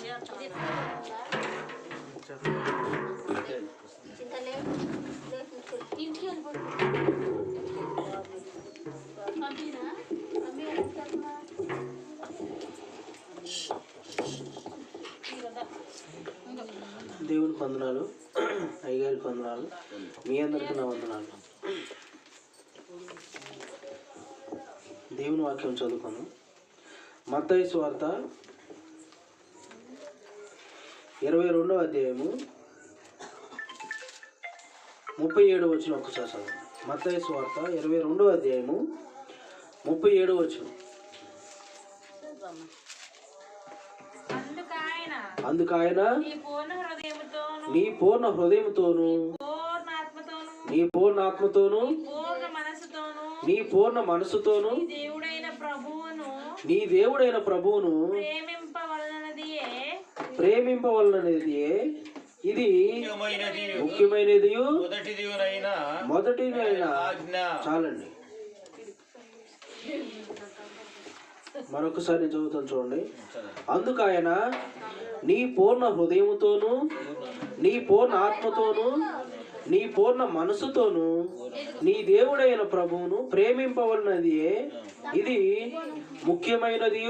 దేవునికి వందనాలు, అయ్యగారికి వందనాలు, మీ అందరికీ నా వందనాలు. దేవుని వాక్యం చదువుకున్నాం. మత్తయి సువార్త 22వ అధ్యాయము 37వ వచనం ఒకసారి చదవండి. మత్తయి సువార్త 22వ అధ్యాయము 37వ వచనం. అందుకు ఆయన నీ పూర్ణ హృదయముతోను, నీ పూర్ణ ఆత్మతోను, నీ పూర్ణ మనసుతోను నీ దేవుడైన ప్రభువును ప్రేమింపవలనది ఇది ముఖ్యమైనది మొదటిదైన. చాలండి. మరొకసారి చదువుతాను చూడండి. అందుకు ఆయన నీ పూర్ణ హృదయముతోను, నీ పూర్ణ ఆత్మతోను, నీ పూర్ణ మనసుతోను నీ దేవుడైన ప్రభువును ప్రేమింపవలనది ఇది ముఖ్యమైనది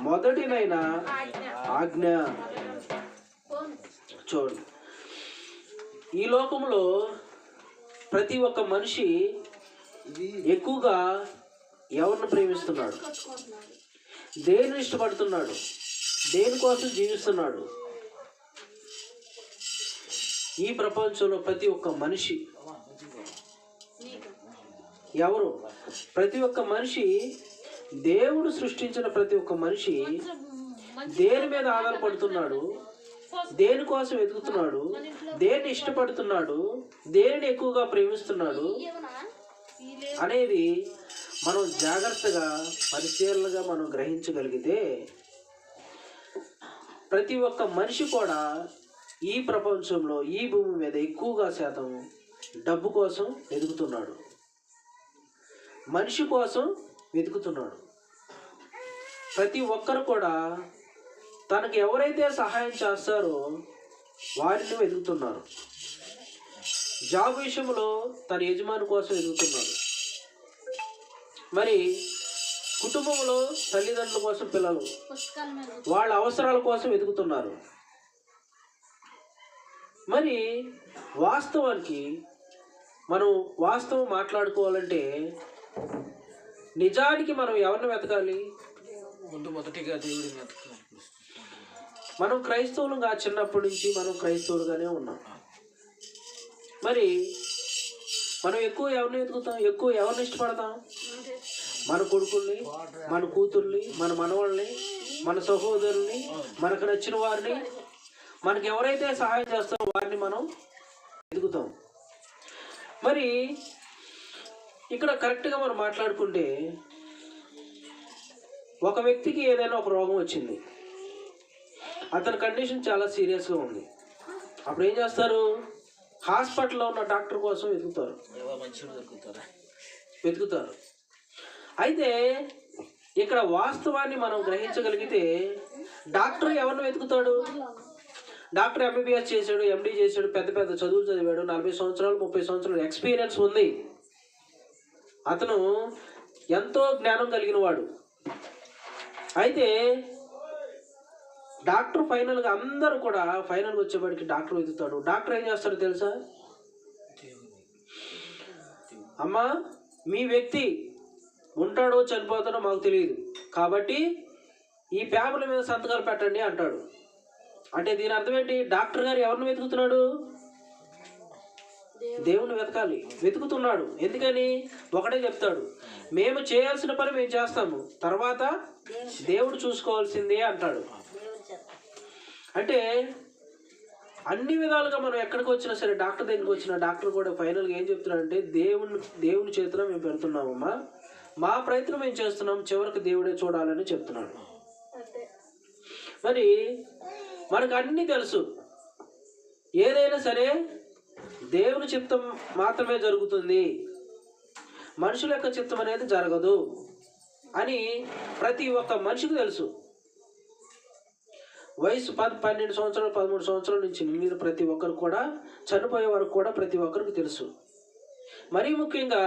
మొదటినైన ఆజ్ఞ. చూడండి, ఈ లోకంలో ప్రతి ఒక్క మనిషి ఎక్కువగా ఎవరిని ప్రేమిస్తున్నాడు, దేన్ని ఇష్టపడుతున్నాడు, దేనికోసం జీవిస్తున్నాడు? ఈ ప్రపంచంలో ప్రతి ఒక్క మనిషి ఎవరు? ప్రతి ఒక్క మనిషి, దేవుడు సృష్టించిన ప్రతి ఒక్క మనిషి దేని మీద ఆధారపడుతున్నాడు, దేనికోసం ఎదుగుతున్నాడు, దేన్ని ఇష్టపడుతున్నాడు, దేనిని ఎక్కువగా ప్రేమిస్తున్నాడు అనేది మనం జాగ్రత్తగా పరిశీలనగా మనం గ్రహించగలిగితే ప్రతి ఒక్క మనిషి కూడా ఈ ప్రపంచంలో, ఈ భూమి మీద ఎక్కువగా శాతం డబ్బు కోసం వెతుకుతున్నాడు, మనిషి కోసం వెతుకుతున్నాడు. ప్రతి ఒక్కరు కూడా తనకు ఎవరైతే సహాయం చేస్తారో వారిని వెతుకుతున్నారు. జాబ్ విషయంలో తన యజమాని కోసం వెతుకుతున్నారు. మరి కుటుంబంలో తల్లిదండ్రుల కోసం పిల్లలు వాళ్ళ అవసరాల కోసం వెతుకుతున్నారు. మరి వాస్తవానికి మనం వాస్తవం మాట్లాడుకోవాలంటే నిజానికి మనం ఎవరిని వెతకాలి? మొదటిగా దేవుడిని వెతకాలి. మనం క్రైస్తవులుగా చిన్నప్పటి నుంచి మనం క్రైస్తవులుగానే ఉన్నాం. మరి మనం ఎక్కువ ఎవరిని వెతుకుతాం? ఎక్కువ ఎవరిని ఇష్టపడతాం? మన కొడుకుల్ని, మన కూతుర్ని, మన మనవాళ్ళని, మన సహోదరుల్ని, మనకు నచ్చిన వారిని, మనకి ఎవరైతే సహాయం చేస్తారో వారిని మనం వెతుకుతాం. మరి ఇక్కడ కరెక్ట్గా మనం మాట్లాడుకుంటే ఒక వ్యక్తికి ఏదైనా ఒక రోగం వచ్చింది, అతని కండిషన్ చాలా సీరియస్గా ఉంది. అప్పుడు ఏం చేస్తారు? హాస్పిటల్లో ఉన్న డాక్టర్ కోసం వెతుకుతారు. అయితే ఇక్కడ వాస్తవాన్ని మనం గ్రహించగలిగితే డాక్టర్ ఎవరిని వెతుకుతాడు? డాక్టర్ ఎంబీబీఎస్ చేశాడు, ఎండీ చేశాడు, పెద్ద పెద్ద చదువులు చదివాడు, 40 సంవత్సరాలు 30 సంవత్సరాలు ఎక్స్పీరియన్స్ ఉంది, అతను ఎంతో జ్ఞానం కలిగిన వాడు. అయితే డాక్టర్ ఫైనల్గా అందరూ కూడా ఫైనల్గా వచ్చేవాడికి డాక్టర్ వెతుకుతాడు. డాక్టర్ ఏం చేస్తాడో తెలుసా? అమ్మా, మీ వ్యక్తి ఉంటాడో చనిపోతాడో మాకు తెలియదు, కాబట్టి ఈ పేపర్ల మీద సంతకాలు పెట్టండి అంటాడు. అంటే దీని అర్థం ఏంటి? డాక్టర్ గారు ఎవరిని వెతుకుతున్నాడు? దేవుణ్ణి వెతుకుతున్నాడు. ఎందుకని? ఒకటే చెప్తాడు, మేము చేయాల్సిన పని మేము చేస్తాము, తర్వాత దేవుడు చూసుకోవాల్సిందే అంటాడు. అంటే అన్ని విధాలుగా మనం ఎక్కడికి వచ్చినా సరే, డాక్టర్ దగ్గరికి వచ్చిన డాక్టర్ కూడా ఫైనల్గా ఏం చెప్తున్నాడంటే, దేవుని చేతిలో మేము పెడుతున్నామమ్మా, మా ప్రయత్నం మేము చేస్తున్నాం, చివరికి దేవుడే చూడాలని చెప్తున్నాడు. మరి మనకు అన్నీ తెలుసు, ఏదైనా సరే దేవుని చిత్తం మాత్రమే జరుగుతుంది, మనుషుల యొక్క చిత్తం అనేది జరగదు అని ప్రతి ఒక్క మనిషికి తెలుసు. వయసు 12 సంవత్సరాలు 13 సంవత్సరాల నుంచి మీరు ప్రతి ఒక్కరు కూడా చనిపోయే వరకు కూడా ప్రతి ఒక్కరికి తెలుసు. మరీ ముఖ్యంగా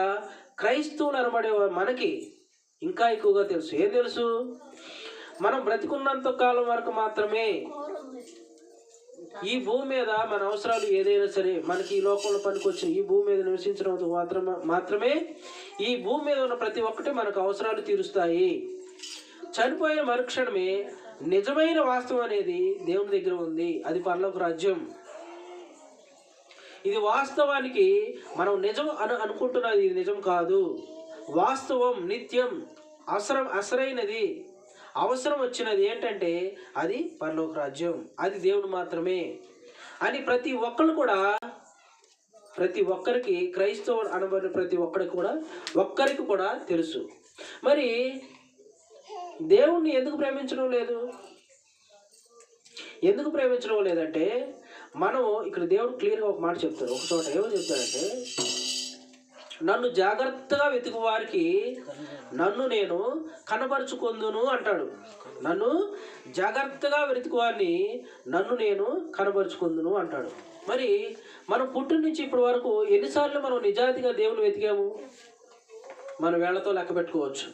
క్రైస్తవులు అనబడే మనకి ఇంకా ఎక్కువగా తెలుసు. ఏం తెలుసు? మనం బ్రతికున్నంత కాలం వరకు మాత్రమే ఈ భూమి మీద మన అవసరాలు ఏదైనా సరే, మనకి ఈ లోకంలో పనికొచ్చిన ఈ భూమి మీద నివసించడం మాత్రమే ఈ భూమి మీద ఉన్న ప్రతి ఒక్కటి మనకు అవసరాలు తీరుస్తాయి. చనిపోయిన మరుక్షణమే నిజమైన వాస్తవం అనేది దేవుని దగ్గర ఉంది. అది పరలోక రాజ్యం. ఇది వాస్తవానికి మనం నిజం అనుకుంటున్నది ఇది నిజం కాదు. వాస్తవం, నిత్యం, అసరైనది, అవసరం వచ్చినది ఏంటంటే అది పరలోక రాజ్యం. అది దేవుడు మాత్రమే అని ప్రతి ఒక్కరికి క్రైస్తవుడు అనబడిన ప్రతి ఒక్కరికి కూడా తెలుసు. మరి దేవుణ్ణి ఎందుకు ప్రేమించడం లేదంటే మనం ఇక్కడ దేవుడు క్లియర్గా ఒక మాట చెప్తాడు. ఒక చోట ఏమో చెప్తాడంటే, నన్ను జాగ్రత్తగా వెతుకు వారికి నన్ను నేను కనబరుచుకొందును అంటాడు. నన్ను జాగ్రత్తగా వెతుకు వారిని నన్ను నేను కనబరుచుకొందును అంటాడు. మరి మనం పుట్టిన నుంచి ఇప్పటి వరకు ఎన్నిసార్లు మనం నిజాయితీగా దేవుని వెతికాము? మన వేళ్లతో లెక్క పెట్టుకోవచ్చు.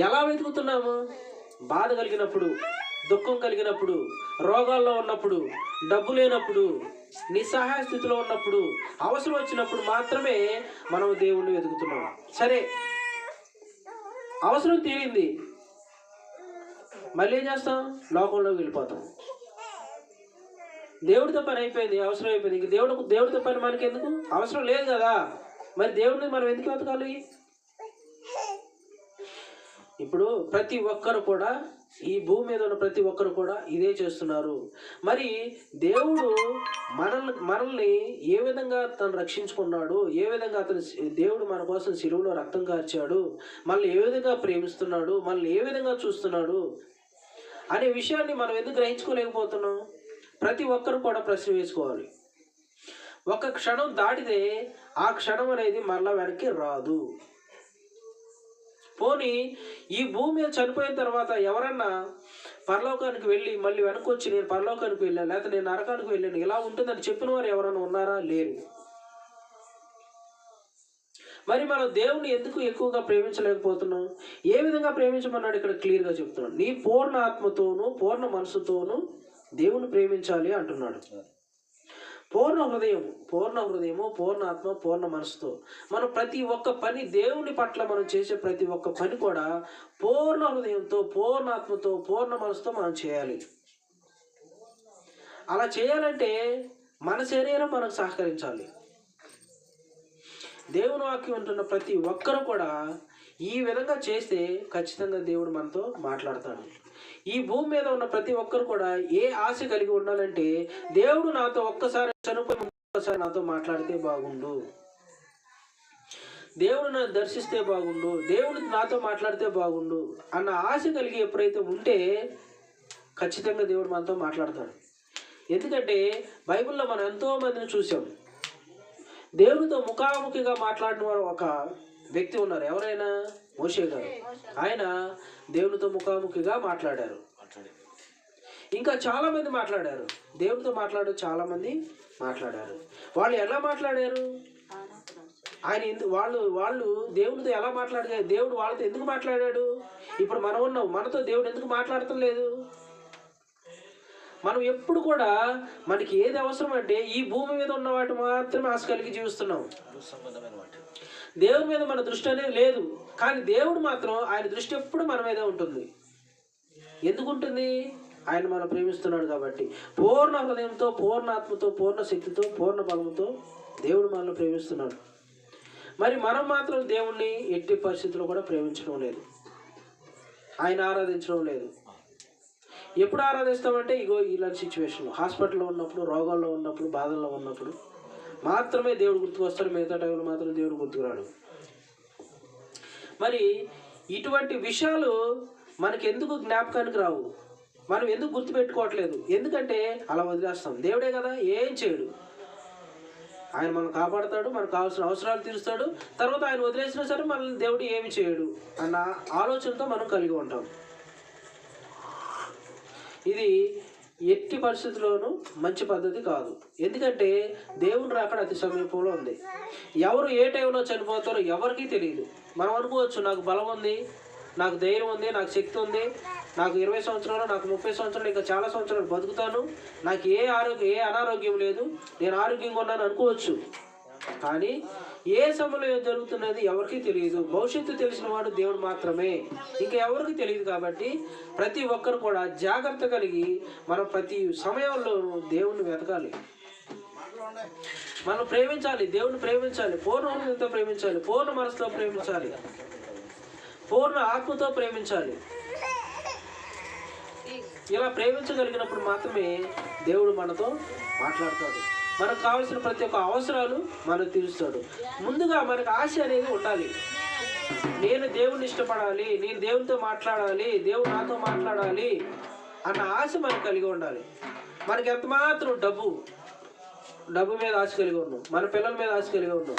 ఎలా వెతుకుతున్నాము? బాధ కలిగినప్పుడు, దుఃఖం కలిగినప్పుడు, రోగాల్లో ఉన్నప్పుడు, డబ్బు లేనప్పుడు, నిస్సహాయ స్థితిలో ఉన్నప్పుడు, అవసరం వచ్చినప్పుడు మాత్రమే మనం దేవుణ్ణి వెతుకుతున్నాం. సరే, అవసరం తీరింది, మళ్ళీ ఏం చేస్తాం? లోకంలోకి వెళ్ళిపోతాం. దేవుడితో పని అయిపోయింది, అవసరం అయిపోయింది. ఇంక దేవుడితో పని మనకి ఎందుకు? అవసరం లేదు కదా. మరి దేవుడిని మనం ఎందుకు వెతకాలి? ఇప్పుడు ప్రతి ఒక్కరు కూడా, ఈ భూమి మీద ఉన్న ప్రతి ఒక్కరు కూడా ఇదే చేస్తున్నారు. మరి దేవుడు మనల్ని ఏ విధంగా తను రక్షించుకున్నాడు, ఏ విధంగా దేవుడు మన కోసం శిలువలో రక్తం కార్చాడు, మనల్ని ఏ విధంగా ప్రేమిస్తున్నాడు, మనల్ని ఏ విధంగా చూస్తున్నాడు అనే విషయాన్ని మనం ఎందుకు గ్రహించుకోలేకపోతున్నాం? ప్రతి ఒక్కరు కూడా ప్రశ్న వేసుకోవాలి. ఒక క్షణం దాటితే ఆ క్షణం అనేది మరలా వెనక్కి రాదు. పోనీ ఈ భూమి మీద చనిపోయిన తర్వాత ఎవరన్నా పరలోకానికి వెళ్ళి మళ్ళీ వెనక్కి వచ్చి నేను పరలోకానికి వెళ్ళాను, లేకపోతే నేను నరకానికి వెళ్ళాను, ఇలా ఉంటుందని చెప్పిన వారు ఎవరైనా ఉన్నారా? లేరు. మరి మనం దేవుని ఎందుకు ఎక్కువగా ప్రేమించలేకపోతున్నాం? ఏ విధంగా ప్రేమించమన్నాడు ఇక్కడ క్లియర్గా చెప్తున్నాడు. నీ పూర్ణ ఆత్మతోనూ పూర్ణ మనసుతోనూ దేవుని ప్రేమించాలి అంటున్నాడు. పూర్ణ హృదయము, పూర్ణ ఆత్మ, పూర్ణ మనసుతో మనం ప్రతి ఒక్క పని, దేవుని పట్ల మనం చేసే ప్రతి ఒక్క పని కూడా పూర్ణ హృదయంతో, పూర్ణ ఆత్మతో, పూర్ణ మనసుతో మనం చేయాలి. అలా చేయాలంటే మన శరీరం మనకు సహకరించాలి. దేవుని వాక్యం ఉంటున్న ప్రతి ఒక్కరు కూడా ఈ విధంగా చేస్తే ఖచ్చితంగా దేవుడు మనతో మాట్లాడతాడు. ఈ భూమి మీద ఉన్న ప్రతి ఒక్కరు కూడా ఏ ఆశ కలిగి ఉండాలంటే, దేవుడు నాతో ఒక్కసారి చనిపోయి ఒక్కసారి నాతో మాట్లాడితే బాగుండు, దేవుడు నన్ను దర్శిస్తే బాగుండు, దేవుడు నాతో మాట్లాడితే బాగుండు అన్న ఆశ కలిగి ఎప్పుడైతే ఉంటే ఖచ్చితంగా దేవుడు మనతో మాట్లాడతాడు. ఎందుకంటే బైబిల్లో మనం ఎంతో మందిని చూసాం. దేవునితో ముఖాముఖిగా మాట్లాడిన వారు ఒక వ్యక్తి ఉన్నారు. ఎవరైనా? మోషే గారు. ఆయన దేవునితో ముఖాముఖిగా మాట్లాడారు. ఇంకా చాలా మంది మాట్లాడారు. దేవునితో చాలా మంది మాట్లాడారు. వాళ్ళు ఎలా మాట్లాడారు? వాళ్ళు దేవునితో ఎలా మాట్లాడారు? దేవుడు వాళ్ళతో ఎందుకు మాట్లాడాడు? ఇప్పుడు మనం ఉన్నాం, మనతో దేవుడు ఎందుకు మాట్లాడటం లేదు? మనం ఎప్పుడు కూడా మనకి ఏది అవసరం అంటే ఈ భూమి మీద ఉన్న వాటి మాత్రమే ఆశ కలిగి జీవిస్తున్నాం. దేవుని మీద మన దృష్టి అనేది లేదు. కానీ దేవుడు మాత్రం, ఆయన దృష్టి ఎప్పుడు మన మీదే ఉంటుంది. ఎందుకు ఉంటుంది? ఆయన మనం ప్రేమిస్తున్నాడు కాబట్టి. పూర్ణ హృదయంతో, పూర్ణ ఆత్మతో, పూర్ణ శక్తితో, పూర్ణ బలంతో దేవుడు మనల్ని ప్రేమిస్తున్నాడు. మరి మనం మాత్రం దేవుణ్ణి ఎట్టి పరిస్థితుల్లో కూడా ప్రేమించడం లేదు, ఆయన ఆరాధించడం లేదు. ఎప్పుడు ఆరాధిస్తామంటే ఇగో ఇలాంటి సిచ్యువేషన్లో, హాస్పిటల్లో ఉన్నప్పుడు, రోగాల్లో ఉన్నప్పుడు, బాధల్లో ఉన్నప్పుడు మాత్రమే దేవుడు గుర్తుకు వస్తాడు. మిగతా టైంలో మాత్రం దేవుడు గుర్తుకురాడు. మరి ఇటువంటి విషయాలు మనకి ఎందుకు జ్ఞాపకానికి రావు? మనం ఎందుకు గుర్తుపెట్టుకోవట్లేదు? ఎందుకంటే అలా వదిలేస్తాం. దేవుడే కదా, ఏం చేయడు. ఆయన మనం కాపాడుతాడు, మనకు కావాల్సిన అవసరాలు తీరుస్తాడు. తర్వాత ఆయన వదిలేసినా సరే మనల్ని దేవుడు ఏమి చేయడు అన్న ఆలోచనతో మనం కలిగి ఉంటాం. ఇది ఎట్టి పరిస్థితుల్లోనూ మంచి పద్ధతి కాదు. ఎందుకంటే దేవుని రాకడ అతి సమీపంలో ఉంది. ఎవరు ఏ టైంలో చనిపోతారో ఎవరికీ తెలియదు. మనం అనుకోవచ్చు, నాకు బలం ఉంది, నాకు ధైర్యం ఉంది, నాకు శక్తి ఉంది, నాకు 20 సంవత్సరాలు, నాకు 30 సంవత్సరాలు, ఇంకా చాలా సంవత్సరాలు బతుకుతాను, నాకు ఏ అనారోగ్యం లేదు, నేను ఆరోగ్యంగా ఉన్నాను అనుకోవచ్చు. కానీ ఏ సమయంలో ఏం జరుగుతున్నది ఎవరికీ తెలియదు. భవిష్యత్తు తెలిసిన వాడు దేవుడు మాత్రమే, ఇంకా ఎవరికి తెలియదు. కాబట్టి ప్రతి ఒక్కరు కూడా జాగ్రత్త కలిగి మనం ప్రతి సమయంలో దేవుణ్ణి వెతకాలి, మనం ప్రేమించాలి, దేవుణ్ణి ప్రేమించాలి, పూర్ణ హృదయంతో ప్రేమించాలి, పూర్ణ మనసుతో ప్రేమించాలి, పూర్ణ ఆత్మతో ప్రేమించాలి. ఇలా ప్రేమించగలిగినప్పుడు మాత్రమే దేవుడు మనతో మాట్లాడతాడు. మనకు కావాల్సిన ప్రతి ఒక్క అవసరాలు మనకు తీరుస్తాడు. ముందుగా మనకు ఆశ అనేది ఉండాలి. నేను దేవుణ్ణి ఇష్టపడాలి, నేను దేవునితో మాట్లాడాలి, దేవుడు నాతో మాట్లాడాలి అన్న ఆశ మనకు కలిగి ఉండాలి. మనకి ఎంత మాత్రం డబ్బు మీద ఆశ కలిగి ఉన్నాం, మన పిల్లల మీద ఆశ కలిగి ఉన్నాం.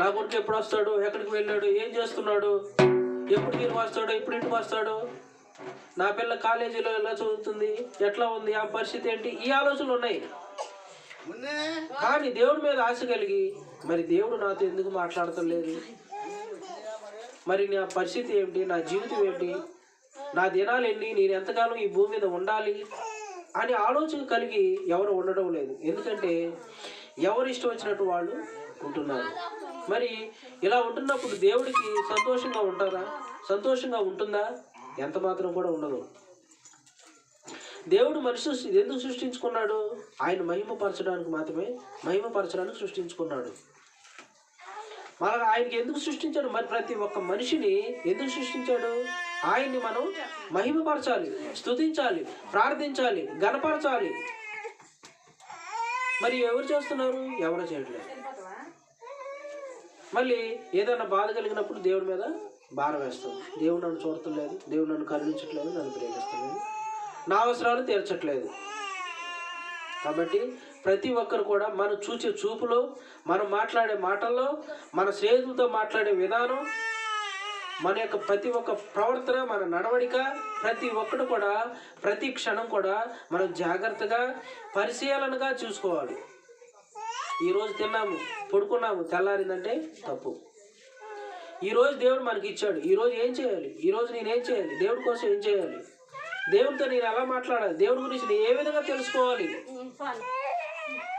నా కొడుకు ఎప్పుడు వస్తాడు, ఎక్కడికి వెళ్ళాడు, ఏం చేస్తున్నాడు, ఎప్పుడు తిరిగి వస్తాడు, ఎప్పుడు ఇంటికి వస్తాడు, నా పిల్ల కాలేజీలో ఎలా చదువుతుంది, ఎట్లా ఉంది, ఆ పరిస్థితి ఏంటి, ఈ ఆలోచనలు ఉన్నాయి. కానీ దేవుడి మీద ఆశ కలిగి మరి దేవుడు నాతో ఎందుకు మాట్లాడతలేదు, మరి నా పరిస్థితి ఏమిటి, నా జీవితం ఏంటి, నా దినాలు ఎన్ని, నేను ఎంతకాలం ఈ భూమి మీద ఉండాలి అని ఆలోచన కలిగి ఎవరు ఉండడం లేదు. ఎందుకంటే ఎవరు ఇష్టం వచ్చినట్టు వాళ్ళు ఉంటున్నారు. మరి ఇలా ఉంటున్నప్పుడు దేవుడికి సంతోషంగా ఉంటారా, సంతోషంగా ఉంటుందా? ఎంత మాత్రం కూడా ఉండదు. దేవుడు మనిషి ఎందుకు సృష్టించుకున్నాడు? ఆయన మహిమపరచడానికి మాత్రమే, మహిమపరచడానికి సృష్టించుకున్నాడు. మన ఆయనకి ఎందుకు సృష్టించాడు? మరి ప్రతి ఒక్క మనిషిని ఎందుకు సృష్టించాడు? ఆయన్ని మనం మహిమపరచాలి, స్తుతించాలి, ప్రార్థించాలి, ఘనపరచాలి. మరి ఎవరు చేస్తున్నారు? ఎవరు చేయట్లేదు. మళ్ళీ ఏదైనా బాధ కలిగినప్పుడు దేవుడి మీద భారం వేస్తాం. దేవుడు నన్ను చూడట్లేదు, దేవుడు నన్ను కరుణించట్లేదు, నన్ను ప్రేమిస్తలేదు, నా అవసరాలు తీర్చట్లేదు. కాబట్టి ప్రతి ఒక్కరు కూడా మనం చూసే చూపులో, మనం మాట్లాడే మాటల్లో, మన స్నేహితులతో మాట్లాడే విధానం, మన యొక్క ప్రతి ఒక్క ప్రవర్తన, మన నడవడిక, ప్రతి ఒక్కరు కూడా ప్రతి క్షణం కూడా మనం జాగ్రత్తగా పరిశీలనగా చూసుకోవాలి. ఈరోజు తిన్నాము, పడుకున్నాము, తెల్లారిందంటే తప్పు. ఈరోజు దేవుడు మనకి ఇచ్చాడు, ఈరోజు ఏం చేయాలి, ఈరోజు నేనేం చేయాలి, దేవుడి కోసం ఏం చేయాలి, దేవుడితో నేను ఎలా మాట్లాడాలి, దేవుడి గురించి నేను ఏ విధంగా తెలుసుకోవాలి,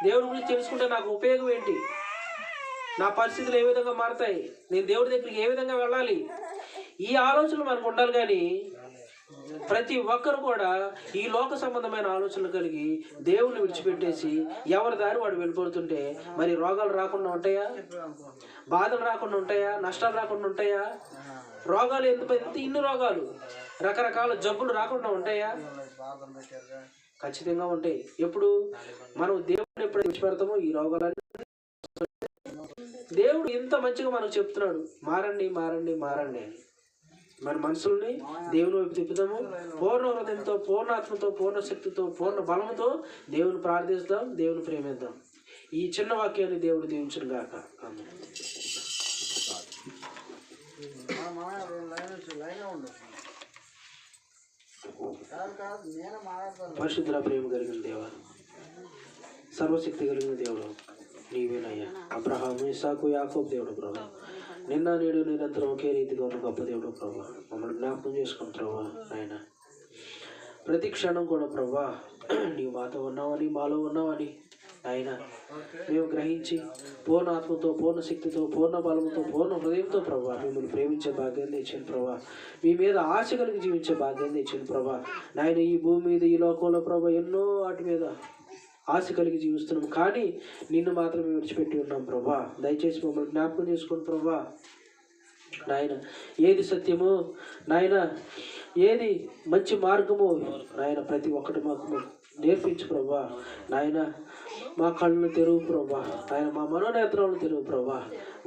దేవుడి గురించి తెలుసుకుంటే నాకు ఉపయోగం ఏంటి, నా పరిస్థితులు ఏ విధంగా మారుతాయి, నేను దేవుడి దగ్గరికి ఏ విధంగా వెళ్ళాలి, ఈ ఆలోచనలు మనకు ఉండాలి. కానీ ప్రతి ఒక్కరు కూడా ఈ లోక సంబంధమైన ఆలోచనలు కలిగి దేవుణ్ణి విడిచిపెట్టేసి ఎవరి దారి వాడు వెళ్ళిపోతుంటే మరి రోగాలు రాకుండా ఉంటాయా, బాధలు రాకుండా ఉంటాయా, నష్టాలు రాకుండా ఉంటాయా, రోగాలు ఇన్ని రోగాలు, రకరకాల జబ్బులు రాకుండా ఉంటాయా? ఖచ్చితంగా ఉంటాయి. ఎప్పుడు మనం దేవుడిని ఎప్పుడు విడిచిపెడతామో ఈ రోగాలన్నీ. దేవుడు ఇంత మంచిగా మనకు చెప్తున్నాడు, మారండి మారండి మారండి అని. మన మనసుల్ని దేవుని వైపు తిప్పుదాము. పూర్ణ హృదయంతో, పూర్ణ ఆత్మతో, పూర్ణ శక్తితో, పూర్ణ బలంతో దేవుని ప్రార్థిస్తాం, దేవుని ప్రేమిద్దాం. ఈ చిన్న వాక్యాన్ని దేవుడు దీవించును గాక. ఆమేన్. పరిశుద్ధ ప్రేమ కలిగిన దేవా, సర్వశక్తి కలిగిన దేవుడు నీవేనయ్యా. అబ్రహాము, ఇస్సాకు, యాకోబు దేవుడు ప్రభా, నిన్న నేడు నిరంతరం ఒకే రీతిగా ఉన్న గొప్ప దేవుడు ప్రభా, మమ్మల్ని జ్ఞాపకం చేసుకుని ప్రభా ఆయన ప్రతి క్షణం కూడా ప్రభా నీవు మాతో ఉన్నావని, మాలో ఉన్నావని ఆయన మేము గ్రహించి పూర్ణ ఆత్మతో, పూర్ణ శక్తితో, పూర్ణ బలంతో, పూర్ణ హృదయంతో ప్రభా మిమ్మల్ని ప్రేమించే భాగ్యాన్ని ఇచ్చింది ప్రభా, మీ మీద ఆశ కలిగి జీవించే భాగ్యాన్ని ఇచ్చింది ప్రభా. నాయన ఈ భూమి మీద, ఈ లోకంలో ప్రభా ఎన్నో వాటి మీద ఆశ కలిగి జీవిస్తున్నాం, కానీ నిన్ను మాత్రమే విడిచిపెట్టి ఉన్నాం ప్రభా. దయచేసి మమ్మల్ని జ్ఞాపకం చేసుకోండి ప్రభా. నాయన ఏది సత్యమో, నాయన ఏది మంచి మార్గమో నాయన ప్రతి ఒక్కటి మాకు నేర్పించు ప్రభా. నాయన మా కళ్ళను తెరువు ప్రభా, నాయన మా మనోనేత్రాలను తెరువు ప్రభా.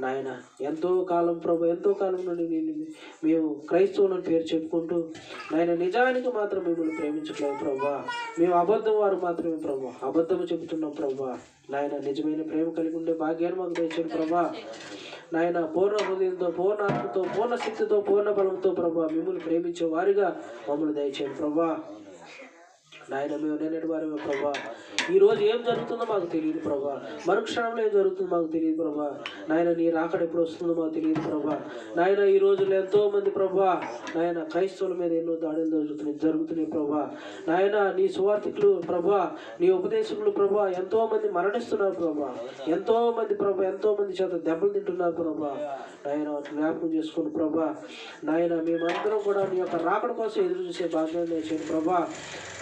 నాయన ఎంతో కాలం ప్రభా, ఎంతో కాలం నుండి మేము క్రైస్తవులను పేరు చెప్పుకుంటూ నాయన నిజానికి మాత్రం మిమ్మల్ని ప్రేమించట్లేదు ప్రభా. మేము అబద్ధం వారు మాత్రమే ప్రభా, అబద్ధము చెబుతున్నాం ప్రభా. నాయన నిజమైన ప్రేమ కలిగి ఉండే భాగ్యాన్ని మాకు తెచ్చాను ప్రభా. నాయన పూర్ణ హృదయంతో, పూర్ణ ఆత్మతో, పూర్ణ శక్తితో, పూర్ణ బలంతో ప్రభా మిమ్మల్ని ప్రేమించే వారిగా మమ్మల్ని దయచేయండి ప్రభా. నాయన మేము నేనటి వారిమే ప్రభా. ఈరోజు ఏం జరుగుతుందో మాకు తెలియదు ప్రభా. మరుక్షణంలో ఏం జరుగుతుందో మాకు తెలియదు ప్రభా. నాయన నీ రాకడ ఎప్పుడు వస్తుందో మాకు తెలియదు ప్రభా. నాయన ఈ రోజుల్లో ఎంతో మంది ప్రభా నాయన క్రైస్తవుల మీద ఎన్నో దాడులు జరుగుతున్నాయి ప్రభా. నాయన నీ సువార్థికులు ప్రభా, నీ ఉపదేశకులు ప్రభా ఎంతో మంది మరణిస్తున్నారు ప్రభా. ఎంతో మంది ప్రభా ఎంతో మంది చేత దెబ్బలు తింటున్నారు ప్రభా. నాయన జ్ఞాపకం చేసుకుని ప్రభా. నాయన మేమందరం కూడా నీ యొక్క రాకడ కోసం ఎదురు చూసే భాగ్యాన్ని చేయండి ప్రభా.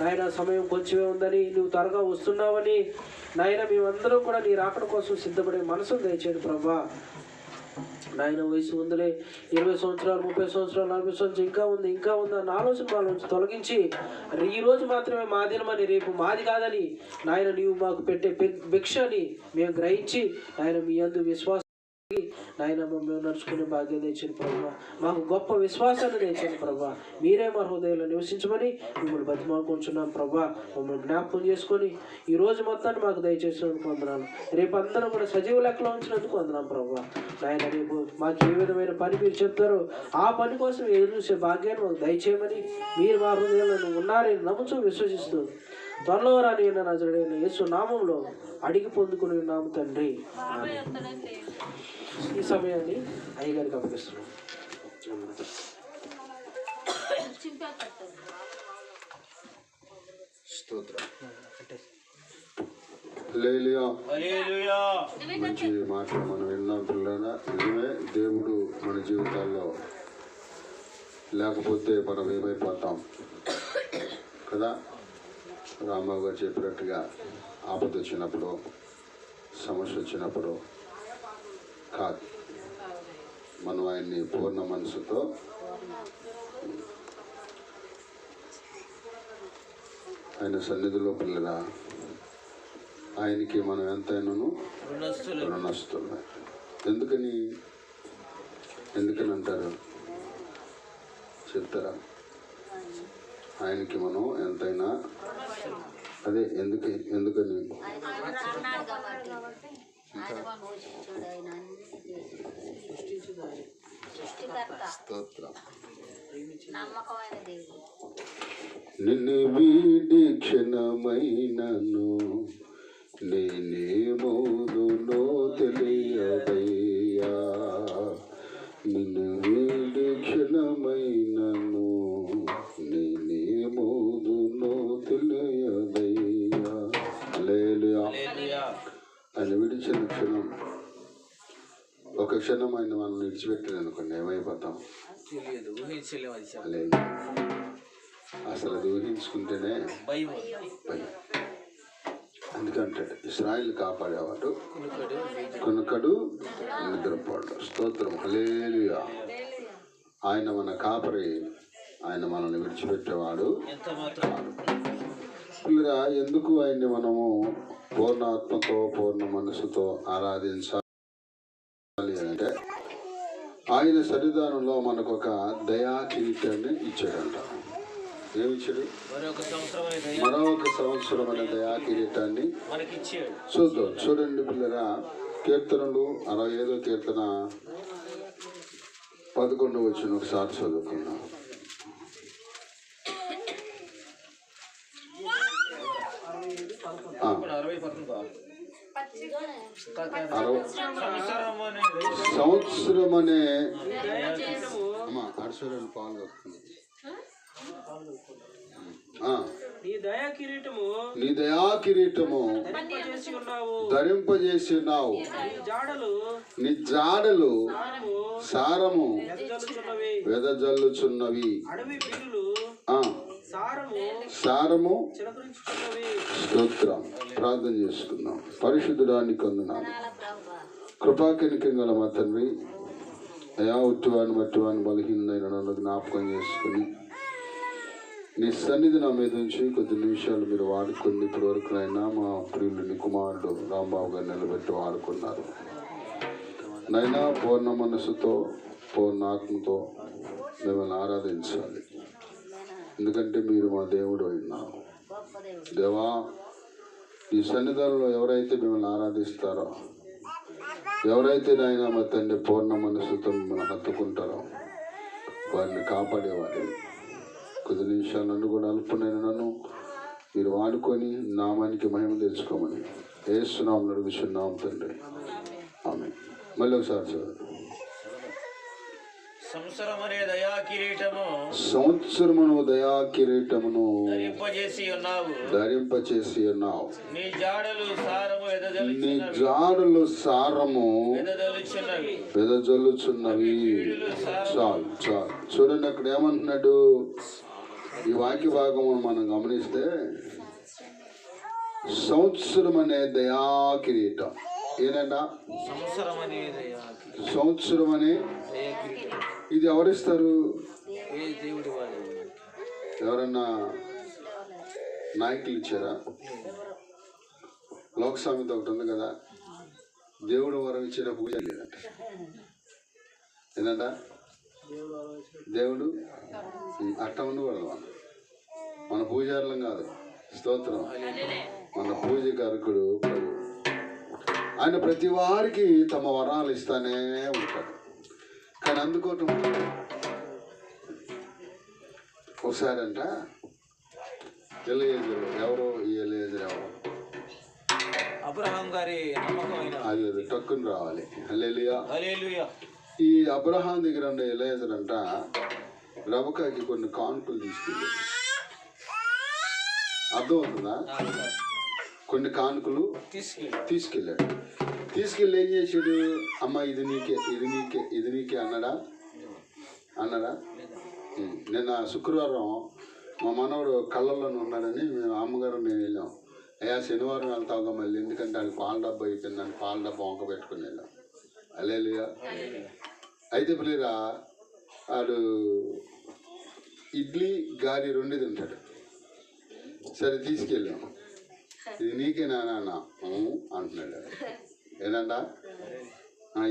నాయన సమయం కొంచెమే ఉందని, నువ్వు త్వరగా వస్తున్నావని నాయన మేమందరం కూడా నీ రాకడ కోసం సిద్ధపడే మనసును దయచేయండి ప్రభా. నాయన వయసు ఉందిలే, 20 సంవత్సరాలు, 30 సంవత్సరాలు, 40 సంవత్సరాలు ఇంకా ఉంది అన్న ఆలోచన వాళ్ళ నుంచి తొలగించి ఈ రోజు మాత్రమే మా దినమని, రేపు మాది కాదని నాయన నీవు మాకు పెట్టే భిక్ష అని మేము గ్రహించి నాయన మీ యందు విశ్వాసం నాయన మేము నడుచుకునే భాగ్యం తెచ్చిన ప్రభా. మాకు గొప్ప విశ్వాసాన్ని తెచ్చిన ప్రభా. మీరే మా హృదయంలో నివసించమని మిమ్మల్ని బతిమాలుకుంటున్నాం ప్రభా. మమ్మల్ని జ్ఞాపకం చేసుకొని ఈ రోజు మొత్తాన్ని మాకు దయచేసినందుకు వందనాలు. రేపు అందరం కూడా సజీవ లెక్కలో ఉంచినందుకు వందనాం ప్రభా. నాయన రేపు మాకు ఏ విధమైన పని మీరు చెప్తారో ఆ పని కోసం ఎదురు చూసే భాగ్యాన్ని మాకు దయచేయమని, మీరు మా హృదయంలో ఉన్నారని నమ్ముతూ విశ్వసిస్తూ త్వరలో రాని నజరుడైన యేసు నామంలో అడిగి పొందుకుని ఉన్నాము తండ్రి. ఈ సమయాన్ని అయ్యగారికి అప్పగిస్తున్నాం. మంచి మాటలు మనం విన్నాం పిల్లల. నిజమే, దేవుడు మన జీవితాల్లో లేకపోతే మనం ఏమైపోతాం కదా. రాంబాబు గారు చెప్పినట్టుగా ఆపద వచ్చినప్పుడు, సమస్య వచ్చినప్పుడు కాదు, మనం ఆయన్ని పూర్ణ మనసుతో ఆయన సన్నిధిలో పిల్లల ఆయనకి మనం ఎంతైనాను రుణస్తులు. ఎందుకని అంటారు చెప్తారా? ఆయనకి మనం ఎంతైనా అదే ఎందుకని స్తోత్రం. నిన్ను వీడి క్షణమైనను నేనేమోదునో తెలియదయ్యా. నిన్ను వీడి క్షణమైనను నేనేమోదునో తెలియదయ్యా. హల్లెలూయా. ఆయన విడిచిన క్షణం, ఒక క్షణం ఆయన మనం విడిచిపెట్టాను అనుకోండి, ఏమైపోతాం లేదు. అసలు అది ఊహించుకుంటేనే భయం. ఎందుకంటే ఇశ్రాయేలు కాపాడేవాడు కొనుకడు నిద్రపోడు. స్తోత్రం. హల్లెలూయా. ఆయన మన కాపరి, ఆయన మనల్ని విడిచిపెట్టేవాడు. పిల్లరా, ఎందుకు ఆయన్ని మనము పూర్ణ ఆత్మతో పూర్ణ మనసుతో ఆరాధించాలి అంటే, ఆయన సన్నిధానంలో మనకు ఒక దయా కిరీటాన్ని ఇచ్చాడంట. ఏమిచ్చాడు? మరొక సంవత్సరం అనే దయా కిరీటాన్ని చూద్దాం. చూడండి పిల్లరా, కీర్తనలు 65వ కీర్తన 11 వచ్చిన ఒకసారి చదువుకున్నాం. సంవత్సరం అనే అక్షరాలు పాలు వస్తుంది. నీ దయా కిరీటము ధరింపజేసి ఉన్నావు. నీ జాడలు సారము వెదజల్లుచున్నవి. సారము స్తోత్రం. ప్రార్థన చేసుకుందాం. పరిశుద్ధుడానికి వందనాలు. కృపాకనికం గల మా తండ్రి, అయా ఉట్టివాడిని మట్టివాడిని బలహీనైన నన్ను జ్ఞాపకం చేసుకుని నీ సన్నిధి నా మీద నుంచి కొద్ది నిమిషాలు మీరు వాడుకుని ఇప్పటి వరకు అయినా మా ప్రియులు నీ కుమారుడు రాంబాబు గారు నిలబెట్టి వాడుకున్నారు. నైనా పూర్ణ మనసుతో పూర్ణ ఆత్మతో మిమ్మల్ని ఆరాధించాలి. ఎందుకంటే మీరు మా దేవుడు అయినారు. దేవా, ఈ సన్నిధానంలో ఎవరైతే మిమ్మల్ని ఆరాధిస్తారో ఎవరైతే నాయన మా తండ్రి పూర్ణ మనసుతో మనం హత్తుకుంటారో వారిని కాపాడేవాడు. కొద్ది నిమిషాలు నన్ను కూడా అల్పునైనా నన్ను మీరు వాడుకొని నామానికి మహిమ తెచ్చుకోమని యేసునామములో అడుగుచున్నాం తండ్రి, ఆమేన్. మళ్ళీ ఒకసారి చదువు. సంవత్సరమనే దయా కిరీటము సంవత్సరమును దయా కిరీటమును ధరింపచేసి ఉన్నావు. నీ జాడలు సారము వెదజల్లుచున్నవి. చాలు చాలు. చూడండి అక్కడ ఏమంటున్నాడు. ఈ వాక్య భాగము మనం గమనిస్తే సంవత్సరం అనే దయా కిరీటం ఏనంటా. సంవత్సరం అనే ఇది ఎవరిస్తారు? ఎవరన్నా నాయకులు ఇచ్చారా? లోకస్వామితో ఒకటి ఉంది కదా, దేవుడు వరం ఇచ్చిన పూజ లేదంట. ఏంటంట? దేవుడు అట్ట ఉండకూడదు. మన పూజారులం కాదు. స్తోత్రం. మన పూజకారకుడు ప్రభు. ఆయన ప్రతి వారికి తమ వరాలు ఇస్తానే ఉంటాడు. కానీ అందుకోవటం ఒకసారి అంట ఎలియేజరు ఎవరో, ఈ ఎలియేజరు ఎవరో అబ్రహాం గారి అది టక్కుని రావాలి. హల్లెలూయా. ఈ అబ్రహాం దగ్గర ఉండే ఎలియేజర్ అంట రబకాకి కొన్ని కానుకలు తీసుకెళ్ళాడు. అర్థం అవుతుందా? కొన్ని కానుకలు తీసుకెళ్ళాడు. తీసుకెళ్ళి ఏం చేశాడు? అమ్మ ఇది నీకే, ఇది నీకే, ఇది నీకే అన్నాడా? నిన్న శుక్రవారం మా మనవడు కళ్ళల్లోనే ఉన్నాడని మేము అమ్మగారు నేను వెళ్ళాం. అయ్యా శనివారం వెళ్తావుగా మళ్ళీ, ఎందుకంటే అది పాల డబ్బా అయిపోయింది, దాన్ని పాల డబ్బా వంక పెట్టుకుని వెళ్ళాం. హల్లెలూయా. అయితే పిల్లరా వాడు ఇడ్లీ గారి 2 తింటాడు. సరే తీసుకెళ్ళాం. ఇది నీకే నాన్న అంటున్నాడు. ఏనంట?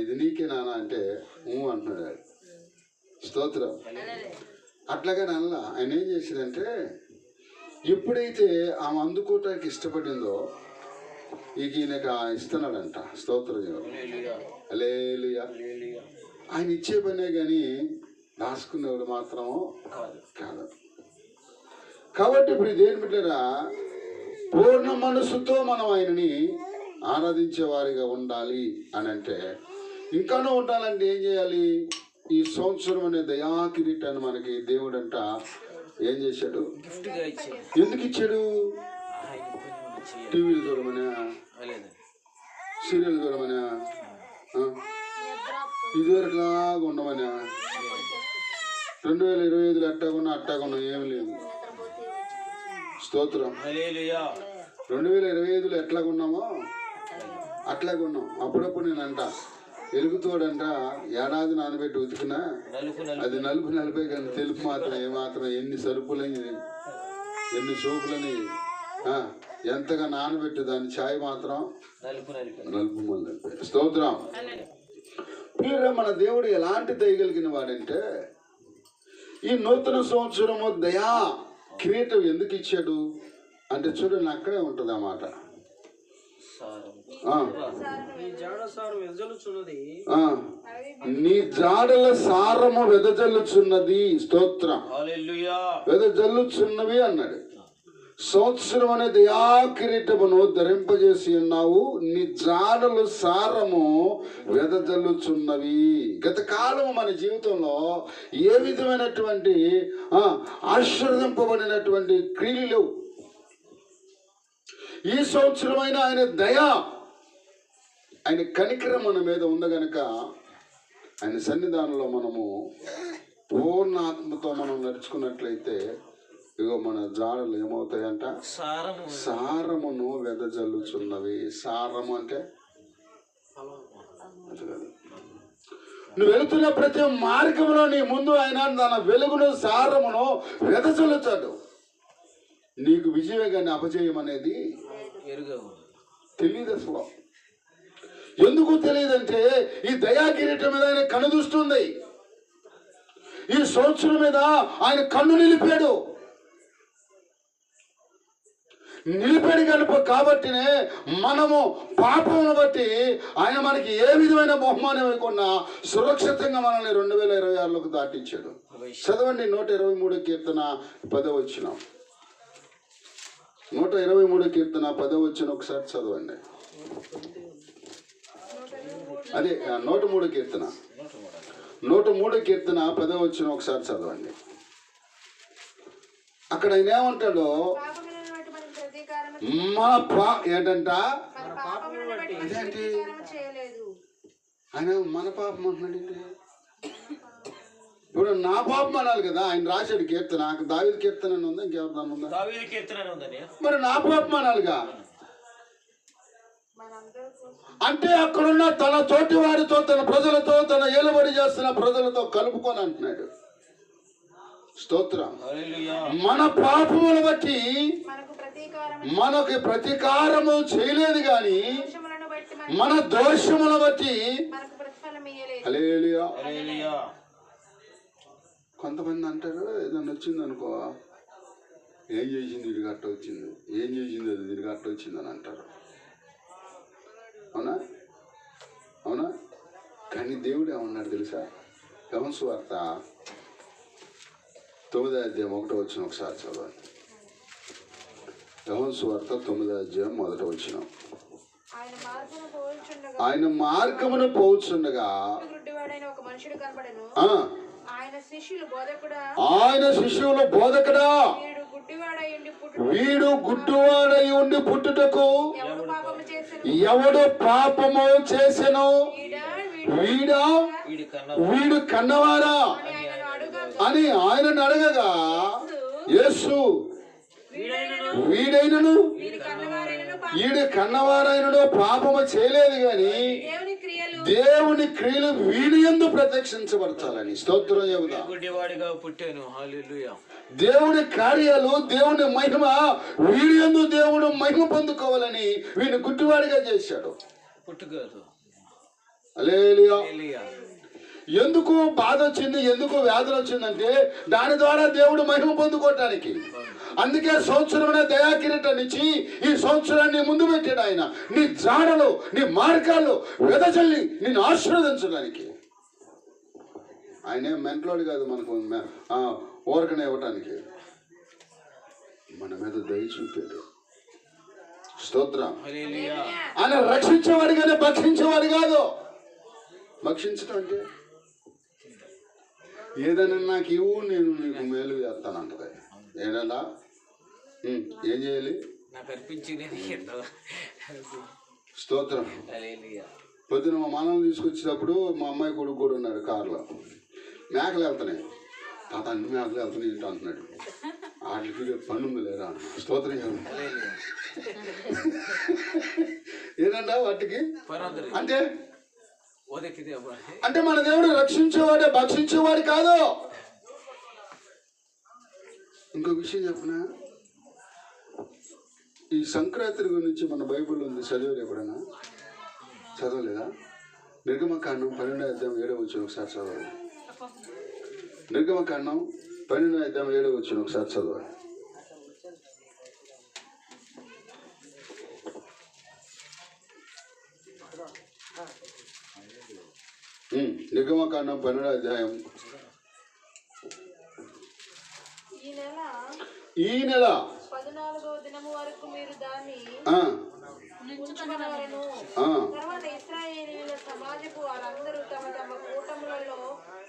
ఇది నీకే నాన్న అంటే అంటున్నాడు. స్తోత్రం. అట్లాగానే అలా ఆయన ఏం చేశాడంటే ఎప్పుడైతే ఆమె అందుకోవటానికి ఇష్టపడిందో ఈయనకు ఇస్తున్నాడంట. స్తోత్రం. హల్లెలూయా. ఆయన ఇచ్చే పనే కానీ రాసుకునేవాడు మాత్రం కాదు. కాబట్టి ఇప్పుడు దేని బిడ్డరా పూర్ణ మనసుతో మనం ఆయనని ఆరాధించే వారిగా ఉండాలి అని అంటే, ఇంకానూ ఉండాలంటే ఏం చేయాలి? ఈ సంవత్సరం అనే దయా కిరీటాన్ని మనకి దేవుడంట ఏం చేశాడు? ఎందుకు ఇచ్చాడు? టీవీలు చూడమనా, సీరియల్ చూడమనా, ఇదివరకులాగా ఉండమనా, 2025లో అట్టాగున్నా ఏమి లేదు. స్తోత్రం. 2025లో ఎట్లాగున్నామో అట్లాగున్నాం. అప్పుడప్పుడు నేను అంట ఎలుగుతోడంట ఏడాది నానబెట్టి ఉతికినా అది నలుపు కానీ తెలుపు మాత్రం ఏమాత్రం ఎన్ని సరుకులని ఎన్ని సోపులని ఎంతగా నానబెట్టి దాని ఛాయ్ మాత్రం నలుపు మళ్ళీ. స్తోత్రం. మన దేవుడు ఎలాంటి దయగలిగిన వాడంటే ఈ నూతన సంవత్సరము దయా కిరీటం ఎందుకు ఇచ్చాడు అంటే చూడండి అక్కడే ఉంటుంది ఆ మాట. నీ జాడల సారము వెదజల్లుచున్నది. స్తోత్రం. వెదజల్లుచున్నవి అన్నాడు. సంవత్సరం అనే దయా కిరీటమును ధరింపజేసి ఉన్నావు. నీ జాడలు సారము వెదజల్లుచున్నవి. గత కాలము మన జీవితంలో ఏ విధమైనటువంటి ఆశీర్వదింపబడినటువంటి క్రియలు లేవు. ఈ సంవత్సరమైన ఆయన దయ, ఆయన కనికరం మన మీద ఉంది గనక ఆయన సన్నిధానంలో మనము పూర్ణ ఆత్మతో మనం నడుచుకున్నట్లయితే ఇగో మన జాడలు ఏమవుతాయంట? సారమును వెదజల్లుచున్నవి. సారము అంటే నువ్వు వెళుతున్న ప్రతి మార్గంలో నీ ముందు ఆయన తన వెలుగును సారమును వెదజల్లుతాడు. నీకు విజయం కానీ అపజయం అనేది తెలియదు అసలు. ఎందుకు తెలియదంటే ఈ దయా కిరీటం మీద ఆయన కనుదృష్టి. ఈ సంవత్సరం మీద ఆయన కన్ను నిలిపాడు. నిలిపెడి గనుక కాబట్టినే మనము పాపమును బట్టి ఆయన మనకి ఏ విధమైన బహుమానం ఇవ్వకుండా సురక్షితంగా మనల్ని 2026లోకి దాటించాడు. చదవండి 123 కీర్తన 10వ వచనం. 123 కీర్తన 10వ వచనం ఒకసారి చదవండి. అదే 103 కీర్తన 103 కీర్తన 10వ వచనం ఒకసారి చదవండి. అక్కడ ఆయన ఏమంటాడో ఏంటంట ఇదేంటి ఆయన మన పాపం అంటున్నాడు. ఇప్పుడు నా పాపం అనాలి కదా, ఆయన రాశాడు కీర్తన. దావీదు కీర్తన ఉందా, ఇంకెవరిదాన్ని ఉందా? దావీదు కీర్తన ఉందని. మరి నా పాపం అనాలిగా. అంటే అక్కడున్న తన తోటి వారితో, తన ప్రజలతో, తన ఏలుబడి చేస్తున్న ప్రజలతో కలుపుకొని అంటున్నాడు. స్తోత్రం. మన పాపములు బట్టి మనకి ప్రతీకారము చేయలేదు గాని మన దోషములను బట్టి హల్లెలూయా. కొంతమంది అంటారు ఏదన్నా వచ్చింది అనుకో, ఏం చేసింది వీడికి అట్ట వచ్చింది, ఏం చేసింది అది వీడికి అట్ట వచ్చింది అని అంటారు. అవునా అవునా? కానీ దేవుడు ఏమన్నాడు తెలుసా? యోహాను సువార్త 9వ అధ్యాయం 1వ వచనం ఒకసారి చదవండి. యోహాను సువార్త 9వ అధ్యాయం 1వ వచనం. ఆయన మార్గమును పోవుచుండగా ఆయన శిష్యులు బోధకుడా, వీడు గుడ్డివాడై ఉండి పుట్టుటకు ఎవడు పాపము చేసెను, వీడు కన్నవారా అని ఆయనను అడగగా యేసు వీడైనను వీడి కన్నవారైనను పాపము చేయలేదు గాని దేవుని క్రియలు వీడి యందు ప్రత్యక్షించబడతాలని. స్తోత్రం చెబుదా. దేవుని కార్యాలు, దేవుని మహిమ వీడి యందు దేవుడు మహిమ పొందుకోవాలని వీడిని గుడ్డివాడిగా చేశాడు. హల్లెలూయా. ఎందుకు బాధ వచ్చింది, ఎందుకు వ్యాధులు వచ్చిందంటే దాని ద్వారా దేవుడు మహిమ పొందుకోవటానికి. అందుకే సంవత్సరమైన దయాకిరీటాన్ని ఇచ్చి ఈ సంవత్సరాన్ని ముందు పెట్టాడు ఆయన. నీ జాడలు, నీ మార్గాలు వెదజల్లి నిన్ను ఆశీర్వదించడానికి. ఆయనే మెంటలోడు కాదు మనకు ఊరకనే ఇవ్వటానికి. మన మీద దయ చూపాడు. స్తోత్రం. ఆయన రక్షించేవాడు కానీ భక్షించేవాడు కాదు. భక్షించడం అంటే ఏదైనా నాకు ఇవ్వు, నేను నీకు మేలు చేస్తాను అంటది. ఏడలా ఏం చేయాలి? స్తోత్రం. పొద్దున మా మానవులు తీసుకొచ్చేటప్పుడు మా అమ్మాయి కొడుకు కూడా ఉన్నాడు కారులో. మేకలు వెళ్తున్నాయి. తాత అన్ని మేకలు వెళ్తున్నాయి ఏంటి అంటున్నాడు. వాటికి పన్ను లేరా? స్తోత్రం. ఏదంట వాటికి అంటే అంటే మన దేవుడు రక్షించేవాడే, భక్షించేవాడు కాదు. ఇంకో విషయం చెప్పనా, ఈ సంక్రాంతి గురించి మన బైబిల్ ఉంది, చదివారు ఎప్పుడైనా? చదవలేదా? నిర్గమకాండం 12వ అధ్యాయం 7వ వచనం ఒకసారి చదవాలి. నిర్గమకాండం 12వ అధ్యాయం 7వ వచనం ఒకసారి చదవాలి. నిర్గమకాండం 12వ అధ్యాయం. ఈ నెల 14వ దినము వరకు మీరు దాన్ని ఉంచుకొనవలెను. తరువాత ఇశ్రాయేలీయుల సమాజపు వారందరూ తమ తమ కూటములలో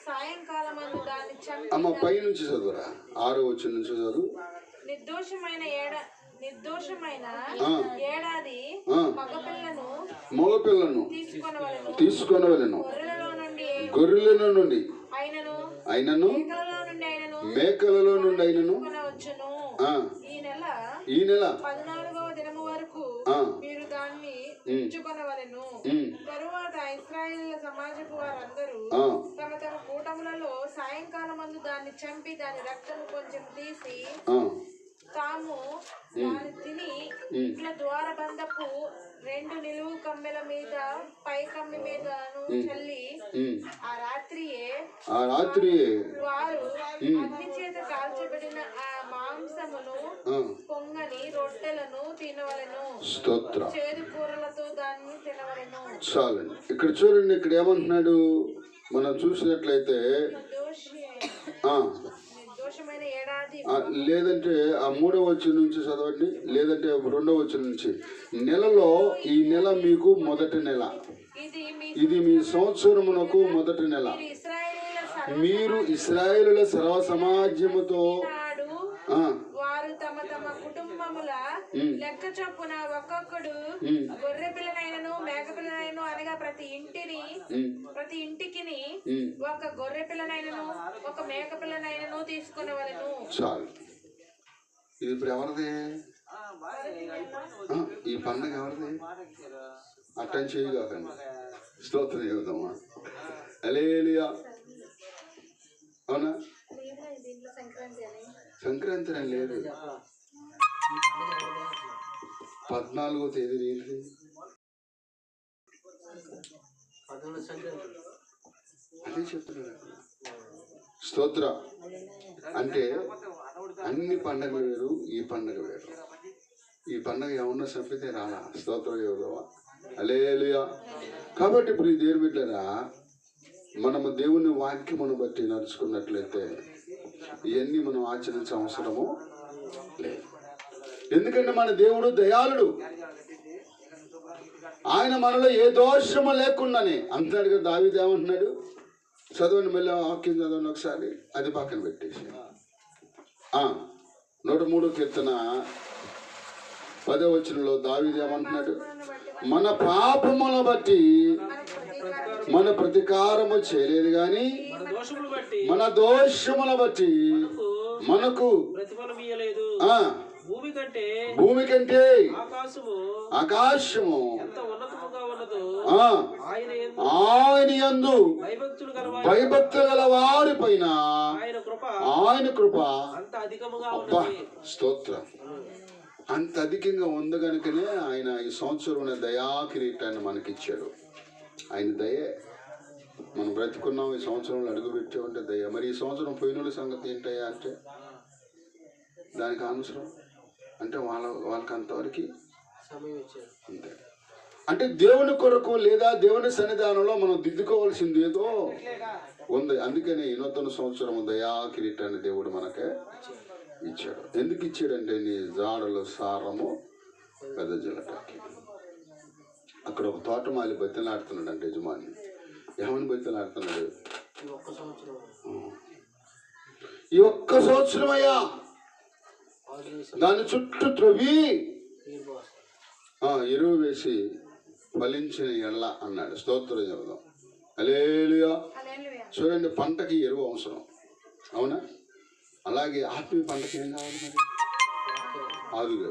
సాయంకాలమందు దాన్ని చంపి. అమ్మ పై నుంచి చదువురా, 6వ వచనం నుంచి చదువు. నిర్దోషమైన ఏడాది మగపిల్లను తీసుకొనవలెను. గొర్రెల నుండి అయినను మేకలలో నుండి అయినను ఈ నెల 14వ దినము వరకు మీరు దాన్ని ఉంచుకొనవలెను. తరువాత ఇశ్రాయేలీయుల సమాజపు వారందరూ తమ తమ కూటములలో సాయంకాలమందు దాన్ని చంపి దాని రక్తము కొంచెం తీసి తాము దాన్ని తిని ఇంట్ల ద్వారబంధపు 2 నిలువు కమ్మెల మీద పై కమ్మి మీదను చల్లి ఆ రాత్రియే వారు అగ్ని చేత కాల్చబడిన ఆ మాంసమును పొంగని రొట్టెలను తినవలెను. స్తోత్రం. చేదు కూరలతో దాన్ని తినవలెను. చాలండి. ఇక్కడ చూడండి, ఇక్కడ ఏమంటున్నాడు మనం చూసినట్లయితే లేదంటే ఆ 3వ వచనం నుంచి చదవండి, లేదంటే 2వ వచనం నుంచి. నెలలో ఈ నెల మీకు మొదటి నెల, ఇది మీ సంవత్సరమునకు మొదటి నెల. మీరు ఇశ్రాయేలుల సర్వ సమాజముతో వారు తమ తమ కుటుంబముల లెక్క చొప్పున ఒక్కొక్కడు గొర్రె పిల్లనైనను మేక పిల్లనైనను అనగా ప్రతి ఇంటికి ఒక గొర్రె పిల్లనైనను ఒక మేక పిల్లనైనను తీసుకునేవాళ్ళను. చాలు. ఇది ఇప్పుడు ఎవరిది? ఈ పండుగ ఎవరిది? అట్టని చేయగాకండి. స్తోత్రం చెబుదామా? హల్లెలూయా. అవునా? సంక్రాంతి అని లేదు. 14వ తేదీ ఏంటి? అదే చెప్తున్నాడు. స్తోత్ర అంటే అన్ని పండుగలు వేరు, ఈ పండుగ వేరు. ఈ పండుగ ఏమన్నా చంపితే రాలా. స్తోత్రం చెబుదామా? హల్లెలూయా. కాబట్టి ఇప్పుడు ఈ దేవుని బిడ్డరా, మనము దేవుని వాక్యమును బట్టి నడుచుకున్నట్లయితే ఇవన్నీ మనం ఆచరించే అవసరము లేదు. ఎందుకంటే మన దేవుడు దయాళుడు. ఆయన మనలో ఏ దోషము లేకుండానే అంటాడు కదా. దావీదు ఏమంటున్నాడు? చదవండి, మళ్ళీ వాక్యం చదవండి ఒకసారి, అది పక్కన పెట్టేసి. 103వ కీర్తన 10వ వచనంలో దావీదు ఏమంటున్నాడు? మన పాపములను బట్టి మన ప్రతీకారము చేయలేదు గాని మన దోషముల బట్టి మనకు భూమి కంటే ఆకాశము ఆయన యందు భయభక్తులు గల వారి పైన ఆయన కృప స్తోత్రం అంత అధికంగా ఉంది కనుకనే ఆయన ఈ సంవత్సరం దయా కిరీటాన్ని మనకిచ్చాడు. ఆయన దయే మనం బ్రతుకున్నాం. ఈ సంవత్సరంలో అడుగుపెట్టామంటే దయ. మరి ఈ సంవత్సరం పోయిన సంగతి ఏంటయ్యా అంటే దానికి అవసరం అంటే వాళ్ళకి అంతవరకు అంతే. అంటే దేవుని కొరకు లేదా దేవుని సన్నిధానంలో మనం దిద్దుకోవాల్సింది ఏదో ఉంది. అందుకని ఈ నూతన సంవత్సరం దయా కిరీటాన్ని దేవుడు మనకే ఇచ్చాడు. ఎందుకు ఇచ్చాడంటే నీ జాడలు సారము పెద్ద జిల్లటాకి. అక్కడ ఒక తోటమాలి బతిలాడుతున్నాడు అంటే యజమాని. ఏమని బతిలాడుతున్నాడు? ఈ ఒక్క సంవత్సరం అయ్యా దాని చుట్టూ త్రవ్వి ఎరువు వేసి ఫలించిన ఎళ్ళ అన్నాడు. స్తోత్రం చెబుదాం. హల్లెలూయా. చూడండి, పంటకి ఎరువు అవసరం, అవునా? అలాగే ఆత్మీయ పంటకి ఏం కావాలి? మరి ఆదుగా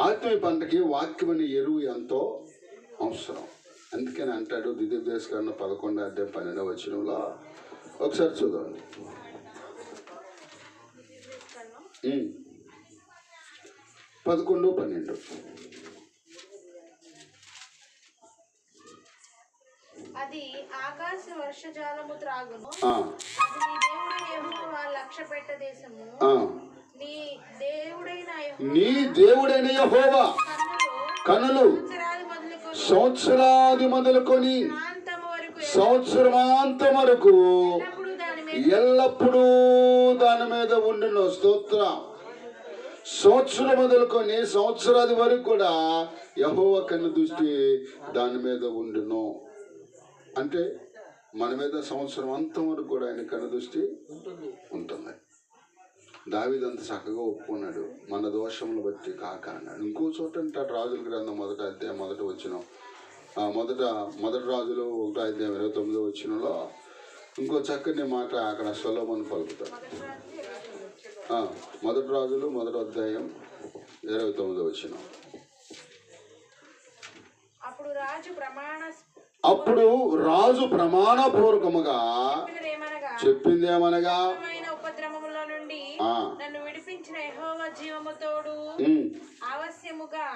ఆత్మీయ పంటకి వాక్యమని ఎరువు ఎంతో అవసరం. అందుకని అంటాడు ద్వితీయోపదేశకాండం 11వ అధ్యాయం 12వ వచనంలో. ఒకసారి చూద్దాం. 11, 12. అది ఆకాశ వర్షజాలము త్రాగును. అది నీ దేవుడైన యెహోవా లక్ష్యపెట్ట దేశము. నీ దేవుడైన యెహోవా కన్నులు సంవత్సరాది మొదలుకొని సంవత్సరమాంతం వరకు ఎల్లప్పుడూ దాని మీద ఉండును. స్తోత్రం. సంవత్సరం మొదలుకొని సంవత్సరాది వరకు కూడా యెహోవా కన్ను దృష్టి దాని మీద ఉండును. అంటే మన మీద సంవత్సరం అంతం వరకు కూడా ఆయన కన్ను దృష్టి ఉంటుంది. దావీదు అంత చక్కగా ఒప్పుకున్నాడు, మన దోషములు బట్టి కాక అన్నాడు. ఇంకో చోట అంటాడు రాజుల గ్రంథం 1వ అధ్యాయం 1వ వచనం. మొదటి రాజులు 1వ అధ్యాయం 29వ వచనంలో ఇంకో చక్కని మాట అక్కడ సొలొమోను పలుకుతాడు. మొదటి రాజులు 1వ అధ్యాయం 29వ వచనం. అప్పుడు రాజు ప్రమాణపూర్వకముగా చెప్పిందేమనగా, ఉపద్రవముల నుండి నన్ను విడిపించిన యెహోవా జీవముతోడు అవశ్యముగా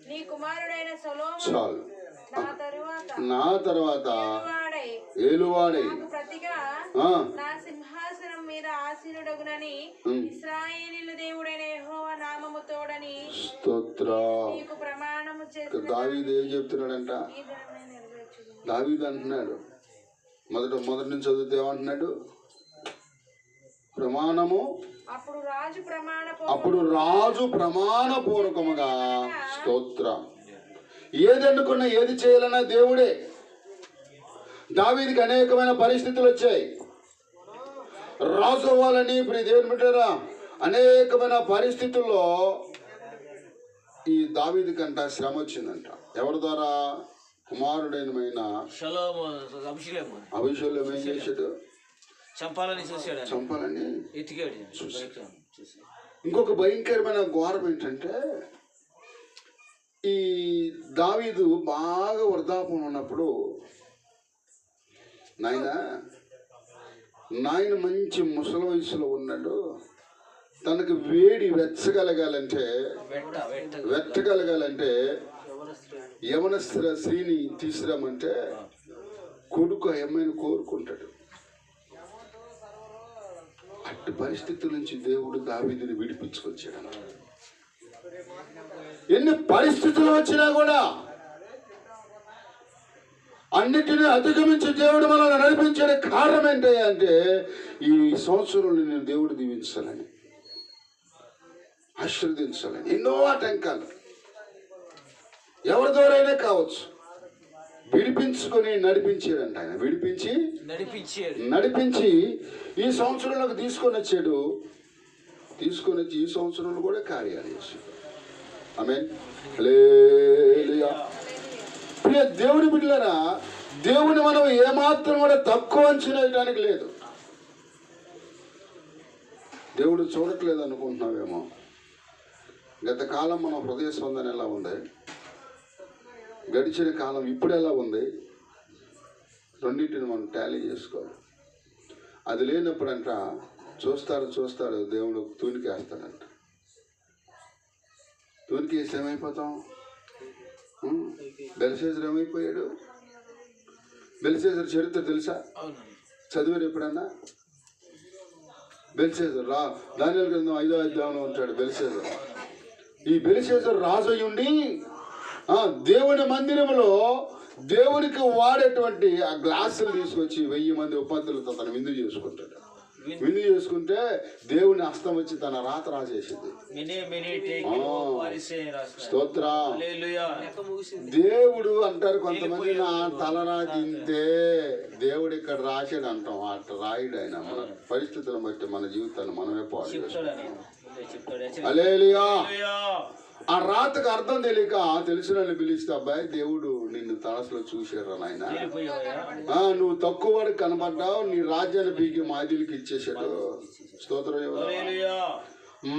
నీ కుమారుడైన సొలొమోను చాలు. నా తరువాత ఏలువాడై ప్రతిగా నా సింహాసనం మీద ఆసీనుడగునని ఇశ్రాయేలీయుల దేవుడైన యెహోవా నామముతోడని నీకు ప్రమాణము చేసి దావీదు ఏం చెప్తున్నాడంట? దావీదు అంటున్నాడు, మొదటి నుంచి చదివితే ఏమంటున్నాడు? ప్రమాణము. అప్పుడు రాజు ప్రమాణపూర్వకముగా స్తోత్రం. ఏది అనుకున్నా, ఏది చేయాలన్నా దేవుడే. దావీదుకి అనేకమైన పరిస్థితులు వచ్చాయి. రాజు అవ్వాలని ఇప్పుడు దేవుని బిడ్డరా అనేకమైన పరిస్థితుల్లో ఈ దావీదు కంట శ్రమ వచ్చిందంట. ఎవరి ద్వారా? కుమారుడైన అభిషేకం ఏం చేశాడు? చంపాలని చూశాడు, చంపాలని ఎతికాడు. ఇంకొక భయంకరమైన ఘోరం ఏంటంటే, ఈ దావీదు బాగా వృద్ధాపం ఉన్నప్పుడు నాయన మంచి ముసలి వయసులో ఉన్నాడు. తనకు వేడి వెచ్చగలగాలంటే యవన స్త్రీని తీసుకురామంటే కొడుకు అమ్మాయిని కోరుకుంటాడు. అట్టి పరిస్థితుల నుంచి దేవుడు దావీదుని విడిపించుకొచ్చాడు. ఎన్ని పరిస్థితులు వచ్చినా కూడా అన్నిటినీ అధిగమించి దేవుడు మనల్ని నడిపించే కారణం ఏంటి అంటే, ఈ సంవత్సరంలో నేను దేవుడు దీవించాలని, ఆశీర్వదించాలని ఎన్నో ఆటంకాలు ఎవరి ద్వారైనా కావచ్చు విడిపించుకొని నడిపించాడంట. ఆయన నడిపించి ఈ సంవత్సరంలోకి తీసుకొని వచ్చి ఈ సంవత్సరంలో కూడా కార్యాలు చేశాడు. ఆమేన్. హల్లెలూయా. ప్రియ దేవుని బిడ్డలారా, దేవుని మనం ఏమాత్రం కూడా తక్కువ అంచనా వేయడానికి లేదు. దేవుడు చూడట్లేదు అనుకుంటున్నావేమో. గత కాలం మన హృదయ స్పందన ఎలా ఉంది, గడిచిన కాలం ఇప్పుడు ఎలా ఉంది, రెండింటిని మనం టాలీ చేసుకోవాలి. అది లేనప్పుడంట చూస్తాడు దేవుడు తూనికేస్తాడంట. తూనికేసి ఏమైపోతాం? బెల్షాజర్ ఏమైపోయాడు? బెల్షాజర్ చరిత్ర తెలుసా? చదివారు ఎప్పుడన్నా? బెల్షాజర్ దానియేలు గ్రంథం 5వ అధ్యాయంలో ఉంటాడు బెల్షాజర్. ఈ బెల్షాజర్ రాజు అయి ఉండి దేవుని మందిరంలో దేవునికి వాడేటువంటి ఆ గ్లాసులు తీసుకొచ్చి 1000 మంది ఉపాధ్యులతో తను విందు చేసుకుంటాడు. విందు చేసుకుంటే దేవుని హస్తం వచ్చి తన రాత రాసేసింది. స్తోత్ర. దేవుడు అంటారు కొంతమంది, నా తలరా తింటే దేవుడు ఇక్కడ రాసాడు అంటాం. అట్లా రాయుడు ఆయన. మన పరిస్థితులను బట్టి మన జీవితాన్ని మనమే పాడు చేస్తాం. హల్లెలూయా. ఆ రాతకు అర్థం తెలియక తెలిసిన పిలిస్తే, అబ్బాయి దేవుడు నిన్ను తలసలో చూశాడు నాయన, నువ్వు తక్కువ వాడికి కనబడ్డావు, నీ రాజ్యాన్ని పీకి మాదిలికి ఇచ్చేసాడు. స్తోత్రం.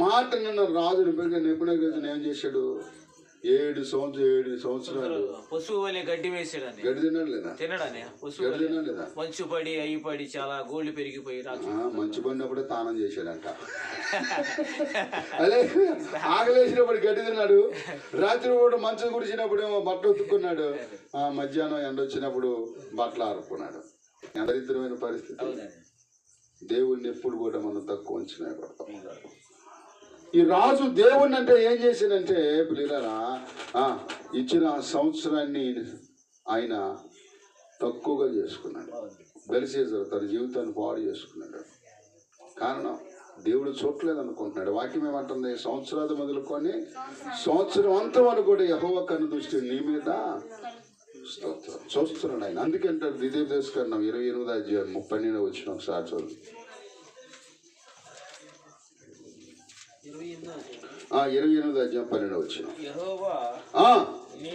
మాట నిన్న రాజుని పీకి నిపుణులు ఏం చేశాడు? 7 సంవత్సరాలు పశువు వలె గడ్డి వేసాడు. గడ్డి తిన్నాడు లేదా? గడ్డి తిన్నాడు లేదా? మంచు పడి అయ్యి చాలా గోళ్ళు పెరిగిపోయి మంచు పడినప్పుడే తానం చేశాడంట. అదే ఆకలేసినప్పుడు గడ్డి తిన్నాడు, రాత్రి పూట మంచం కుడిచినప్పుడు ఏమో బట్టలు ఉతుక్కున్నాడు, మధ్యాహ్నం ఎండ వచ్చినప్పుడు బట్టలు ఆరుకున్నాడు. దరిద్రమైన పరిస్థితి. దేవుణ్ణి ఎప్పుడు కూడా మనం తక్కువ అంచనా పడతాం. ఈ రాజు దేవుణ్ణి అంటే ఏం చేశాడంటే, పిల్లరా ఇచ్చిన సంవత్సరాన్ని ఆయన తక్కువగా చేసుకున్నాడు. బెల్షాజర్ తన జీవితాన్ని పాడు చేసుకున్నాడు. కారణం దేవుడు చూడలేదు అనుకుంటున్నాడు. వాక్యం ఏమంటుంది? సంవత్సరాలు మొదలుకొని సంవత్సరం అంతా వరకు కూడా యెహోవా కన్ను దృష్టి నీ మీద చూస్తున్నాడు ఆయన. అందుకంటారు ద్వితీయోపదేశకాండం 28వ అధ్యాయం 32వ వచనం ఒకసారి చదువు. 28వ అధ్యాయం 12వ వచనం. నీ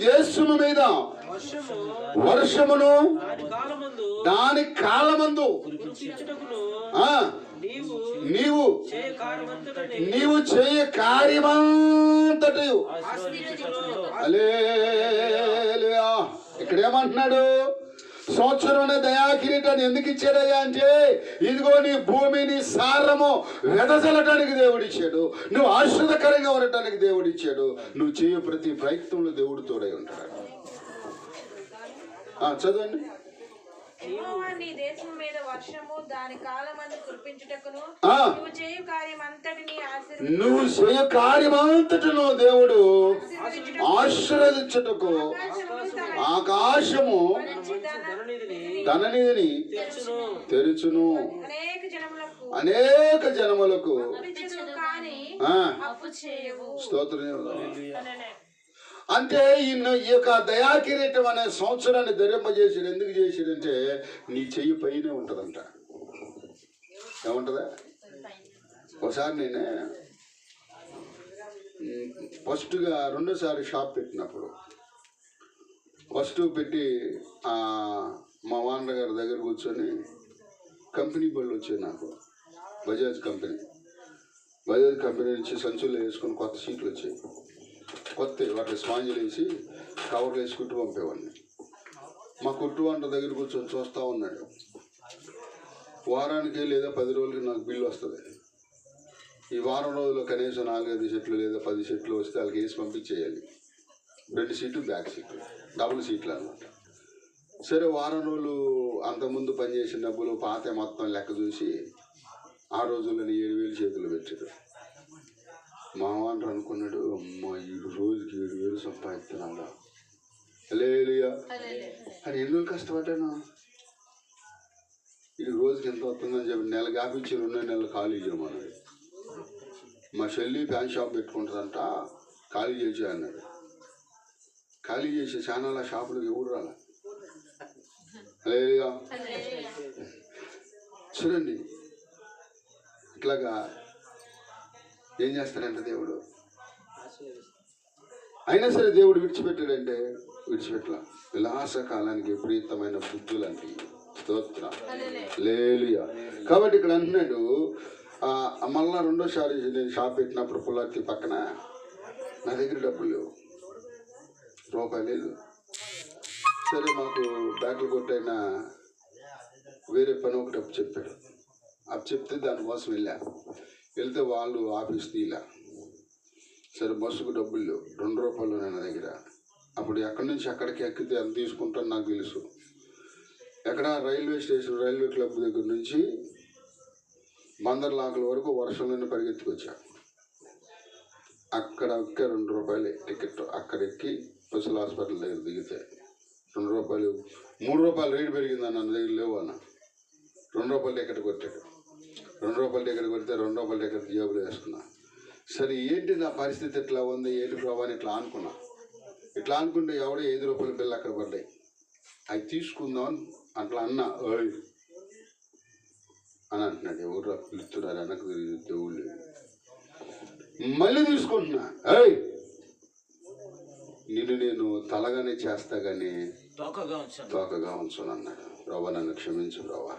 దేశము మీద వర్షమును దాని కాలమందు నీవు చేయ కార్యమంతటి. హల్లెలూయా. ఇక్కడ ఏమంటున్నాడు? సంవత్సరం దయా కిరీటాన్ని ఎందుకు ఇచ్చాడయ్యా అంటే, ఇదిగో నీ భూమిని సారము వెదజల్లటానికి దేవుడిచ్చాడు, నువ్వు ఆశ్రదకరంగా ఉండటానికి దేవుడిచ్చాడు, నువ్వు చేయ ప్రతి ప్రయత్నంలో దేవుడు తోడై ఉంటాడు. చదవండి. యెహోవా నీ దేశము మీద వర్షము దాని కాలమందు కురిపించుటకును నువ్వు చేయు కార్యమంతటను దేవుడు ఆశీర్వదించుటకు ఆకాశము ధననిధిని తెరుచును, అనేక జనములకు స్తోత్రం. అంటే ఈ యొక్క దయాకిరీటం అనే సంవత్సరాన్ని ధరింపజేసాడు. ఎందుకు చేసాడంటే నీ చెయ్యి పైనే ఉంటుందంట. ఏముంటుందా? ఒకసారి నేనే ఫస్ట్గా రెండోసారి షాప్ పెట్టినప్పుడు ఫస్ట్ పెట్టి మా ఓనర్ గారి దగ్గర కూర్చొని కంపెనీ బళ్ళు వచ్చాయి నాకు, బజాజ్ కంపెనీ నుంచి సంచులు వేసుకొని కొత్త సీట్లు వచ్చాయి. కొత్త వాటి స్పాంజీలు వేసి కవర్లు వేసి కుట్టు పంపేవాడిని. మా కుట్టు వంట దగ్గర కూర్చొని చూస్తూ ఉన్నాడు. వారానికి లేదా 10 రోజులకి నాకు బిల్లు వస్తుంది. ఈ వారం రోజుల్లో కనీసం 4-5 సెట్లు లేదా 10 సెట్లు వస్తే వాళ్ళకి వేసి పంపించేయాలి. 2 సీట్లు బ్యాక్ సీట్లు, డబుల్ సీట్లు అన్నమాట. సరే, వారం రోజులు అంతకుముందు పనిచేసిన డబ్బులు పాత మొత్తం లెక్క చూసి ఆ రోజుల్లోని 7,000 చేతులు పెట్టాడు. మా వాడు అనుకున్నాడు, అమ్మ ఈ రోజుకి 7,000 సంపాదిస్తున్నాడా, హల్లెలూయా అని. ఎన్నో కష్టపడ్డాను. ఈ రోజుకి ఎంత వస్తుందని చెప్పి నెల కాపించి 2 నెలలు ఖాళీ చేయమన్నాడు. మా చెల్లి ఫ్యాన్ షాప్ పెట్టుకుంటుందంట, ఖాళీ చేసి అన్నాడు. ఖాళీ చేసి చాలా షాపులకు ఎవరు రాల. హల్లెలూయా. చూడండి, ఇట్లాగా ఏం చేస్తాడంటే దేవుడు. అయినా సరే దేవుడు విడిచిపెట్టాడంటే విడిచిపెట్టలా. విలాసకాలానికి విపరీతమైన బుద్ధులంటే స్తోత్రం, హల్లెలూయా. కాబట్టి ఇక్కడ అంటున్నాడు, మళ్ళా రెండోసారి నేను షాప్ పెట్టినప్పుడు పుల్లార్తి పక్కన నా దగ్గర డబ్బులు లేవు, రూపాయి లేదు. సరే, మాకు బ్యాగులు కొట్టైన వేరే పని ఒకటి అప్పు చెప్పాడు. అప్పు చెప్తే దానికోసం వెళ్తే వాళ్ళు ఆఫీస్ తీలా. సరే, బస్సుకు డబ్బులు లేవు, 2 రూపాయలు నా దగ్గర. అప్పుడు ఎక్కడి నుంచి అక్కడికి ఎక్కితే ఎంత తీసుకుంటాను నాకు తెలుసు. ఎక్కడ రైల్వే స్టేషన్, రైల్వే క్లబ్ దగ్గర నుంచి బందర్లాకుల వరకు వర్షంలోనే పరిగెత్తుకొచ్చా. అక్కడ ఎక్క 2 రూపాయలే టికెట్. అక్కడ ఎక్కి బస్సుల హాస్పిటల్ దగ్గర దిగితే 2 రూపాయలు, 3 రూపాయలు రేటు పెరిగిందన్న నా దగ్గర లేవు అన్న. 2 రూపాయలు టికెట్ కొట్టాడు. 2 రూపాయలు టికెట్ కొడితే 2 రూపాయల టికెట్ జేబులో వేసుకున్నా. సరే, ఏంటి నా పరిస్థితి ఎట్లా ఉంది, ఏంటి ప్రభావం అని ఇట్లా అనుకున్నా. ఇట్లా అనుకుంటే ఎవడో 5 రూపాయల బిల్లు అక్కడ పడ్డాయి. అవి తీసుకుందాం అట్లా అన్నా. ఓయ్ అని అంటున్నాడు. ఎవరు పిలుస్తున్నారు వెనక్కి తిరిగి దేవుళ్ళు. మళ్ళీ తీసుకుంటున్నా. ఏయ్, నేను తలగానే చేస్తా కానీ తోకగా ఉంచను అన్నాడు. ప్రభా నన్ను క్షమించు ప్రభా.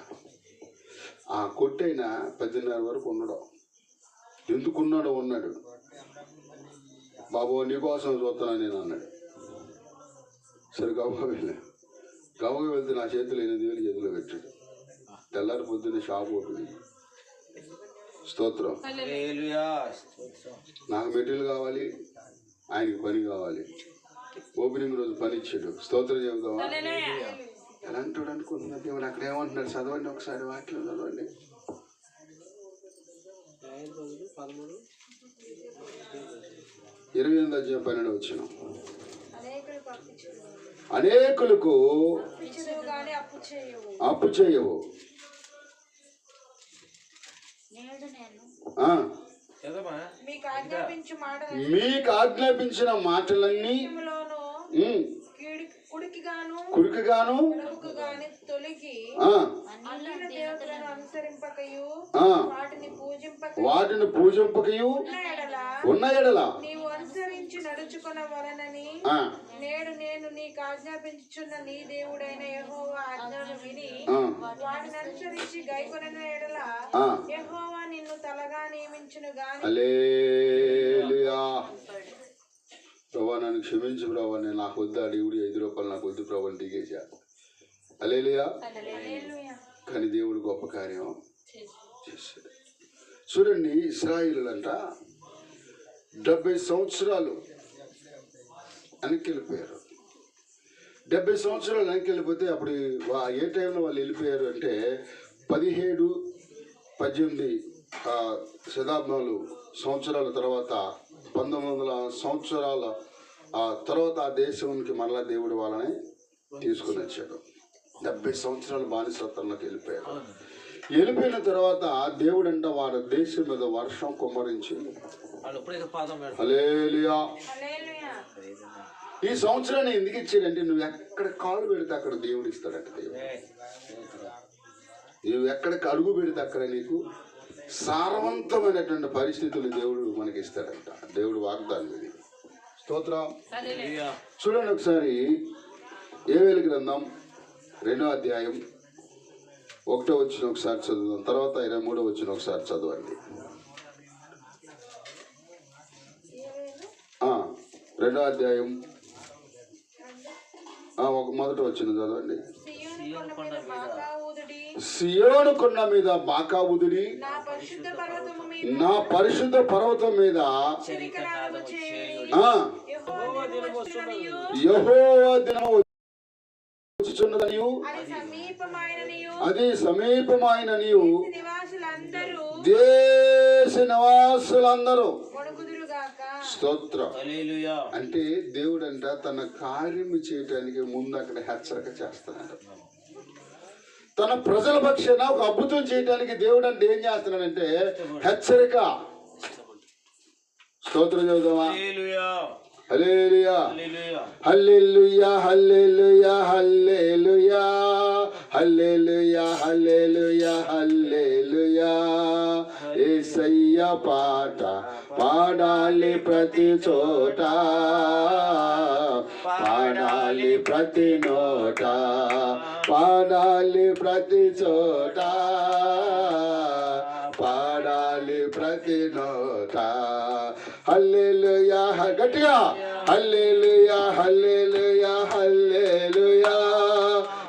ఆ కొట్టైన 10:30 వరకు ఉండడం. ఎందుకున్నాడో ఉన్నాడు. బాబు నీకోసం చూస్తున్నాను నేను అన్నాడు. సరే, గబగబా వెళ్తే నా చేతులు 8,000 చేతిలో పెట్టాడు. తెల్లారి పొద్దున్న షాప్ ఓపెన్. స్తోత్రం. నాకు మెటీరియల్ కావాలి, ఆయనకి పని కావాలి. ఓపెనింగ్ రోజు పని ఇచ్చాడు. స్తోత్రం చెబుతావా? ఎలాంటి వాడు అనుకుంటున్నా దేవుడు. అక్కడ ఏమంటున్నాడు చదవండి ఒకసారి, వాక్యం చదవండి. 28:12 అనేకులకు అప్పు చేయవు. మీకు ఆజ్ఞాపించిన మాటలన్నీ కుడికిగాను వాటిని పూజింపకయు ఉన్న ఎడల అనుసరించి నడుచుకొనవలెనని నేడు నేను నీకు ఆజ్ఞాపించుచున్న నీ దేవుడైన యెహోవా ఆజ్ఞను విని వాటిని అనుసరించి గైకొనని ఎడల యెహోవా నిన్ను తలగా నియమించును గాని. హల్లెలూయా. ప్రభా నన్ను క్షమించు ప్రభా, నేను నాకు వద్దు అడిగుడి 5 రూపాయలు నాకు వద్దు ప్రభా దిగేశా. హల్లెలూయా. కానీ దేవుడు గొప్ప కార్యం చేశాడు. చూడండి, ఇశ్రాయేలులంట 70 సంవత్సరాలు వెనక్కి వెళ్ళిపోయారు. 70 సంవత్సరాలు వెనక్కి వెళ్ళిపోతే అప్పుడు ఏ టైంలో వాళ్ళు వెళ్ళిపోయారు అంటే 17-18 శతాబ్దాలు సంవత్సరాల తర్వాత 1900 సంవత్సరాల తర్వాత ఆ దేశానికి మరలా దేవుడు వాళ్ళని తీసుకుని వచ్చాడు. 70 సంవత్సరాలు బానిసత్వంలోకి వెళ్ళిపోయారు. వెళ్ళిపోయిన తర్వాత దేవుడు అంట వారి దేశం మీద వర్షం కుమ్మరించి, హల్లెలూయా. ఈ సంవత్సరాన్ని ఎందుకు ఇచ్చాడంటే నువ్వు ఎక్కడ కాలు పెడితే అక్కడ దేవుడు ఇస్తాడంట. దేవుడు నువ్వు ఎక్కడికి అడుగు పెడితే అక్కడ నీకు సారవంతమైనటువంటి పరిస్థితులు దేవుడు మనకి ఇస్తాడంట. దేవుడు వాగ్దానం ఇది. స్తోత్రం. చూడండి ఒకసారి యోవేలు గ్రంథం 2వ అధ్యాయం 1వ వచనం ఒకసారి చదువుదాం. తర్వాత 23వ వచనం ఒకసారి చదవండి. 2వ అధ్యాయం 1వ వచనం చదవండి. సియోను కొండ మీద బాకా ఊదుడి, నా పరిశుద్ధ పర్వతం మీద యెహోవా దినము వచ్చుచున్నదనియు అది సమీపమైననియు దేశ నివాసులందరూ. స్తోత్రం. అంటే దేవుడు అంట తన కార్యము చేయటానికి ముందు అక్కడ హెచ్చరిక చేస్తాడంట. తన ప్రజల పక్షాన ఒక అద్భుతం చేయడానికి దేవుడు అంటే ఏం చేస్తున్నాడంటే హెచ్చరిక. స్తోత్రం చదువుదామా? హల్లెలూయా, హల్లెలూయా, హల్లెలూయా, హల్లెలూయా, హల్లెలూయా, హల్లెలూయా, హల్లెలూయా. యేసయ్య పాట పాడాలి ప్రతి చోట, పాడాలి ప్రతి నోట, పాడాలి ప్రతి చోట, పాడాలి ప్రతి నోట. హల్లెలూయా. గట్టిగా హల్లెలూయా, హల్లెలూయా, హల్లెలూయా,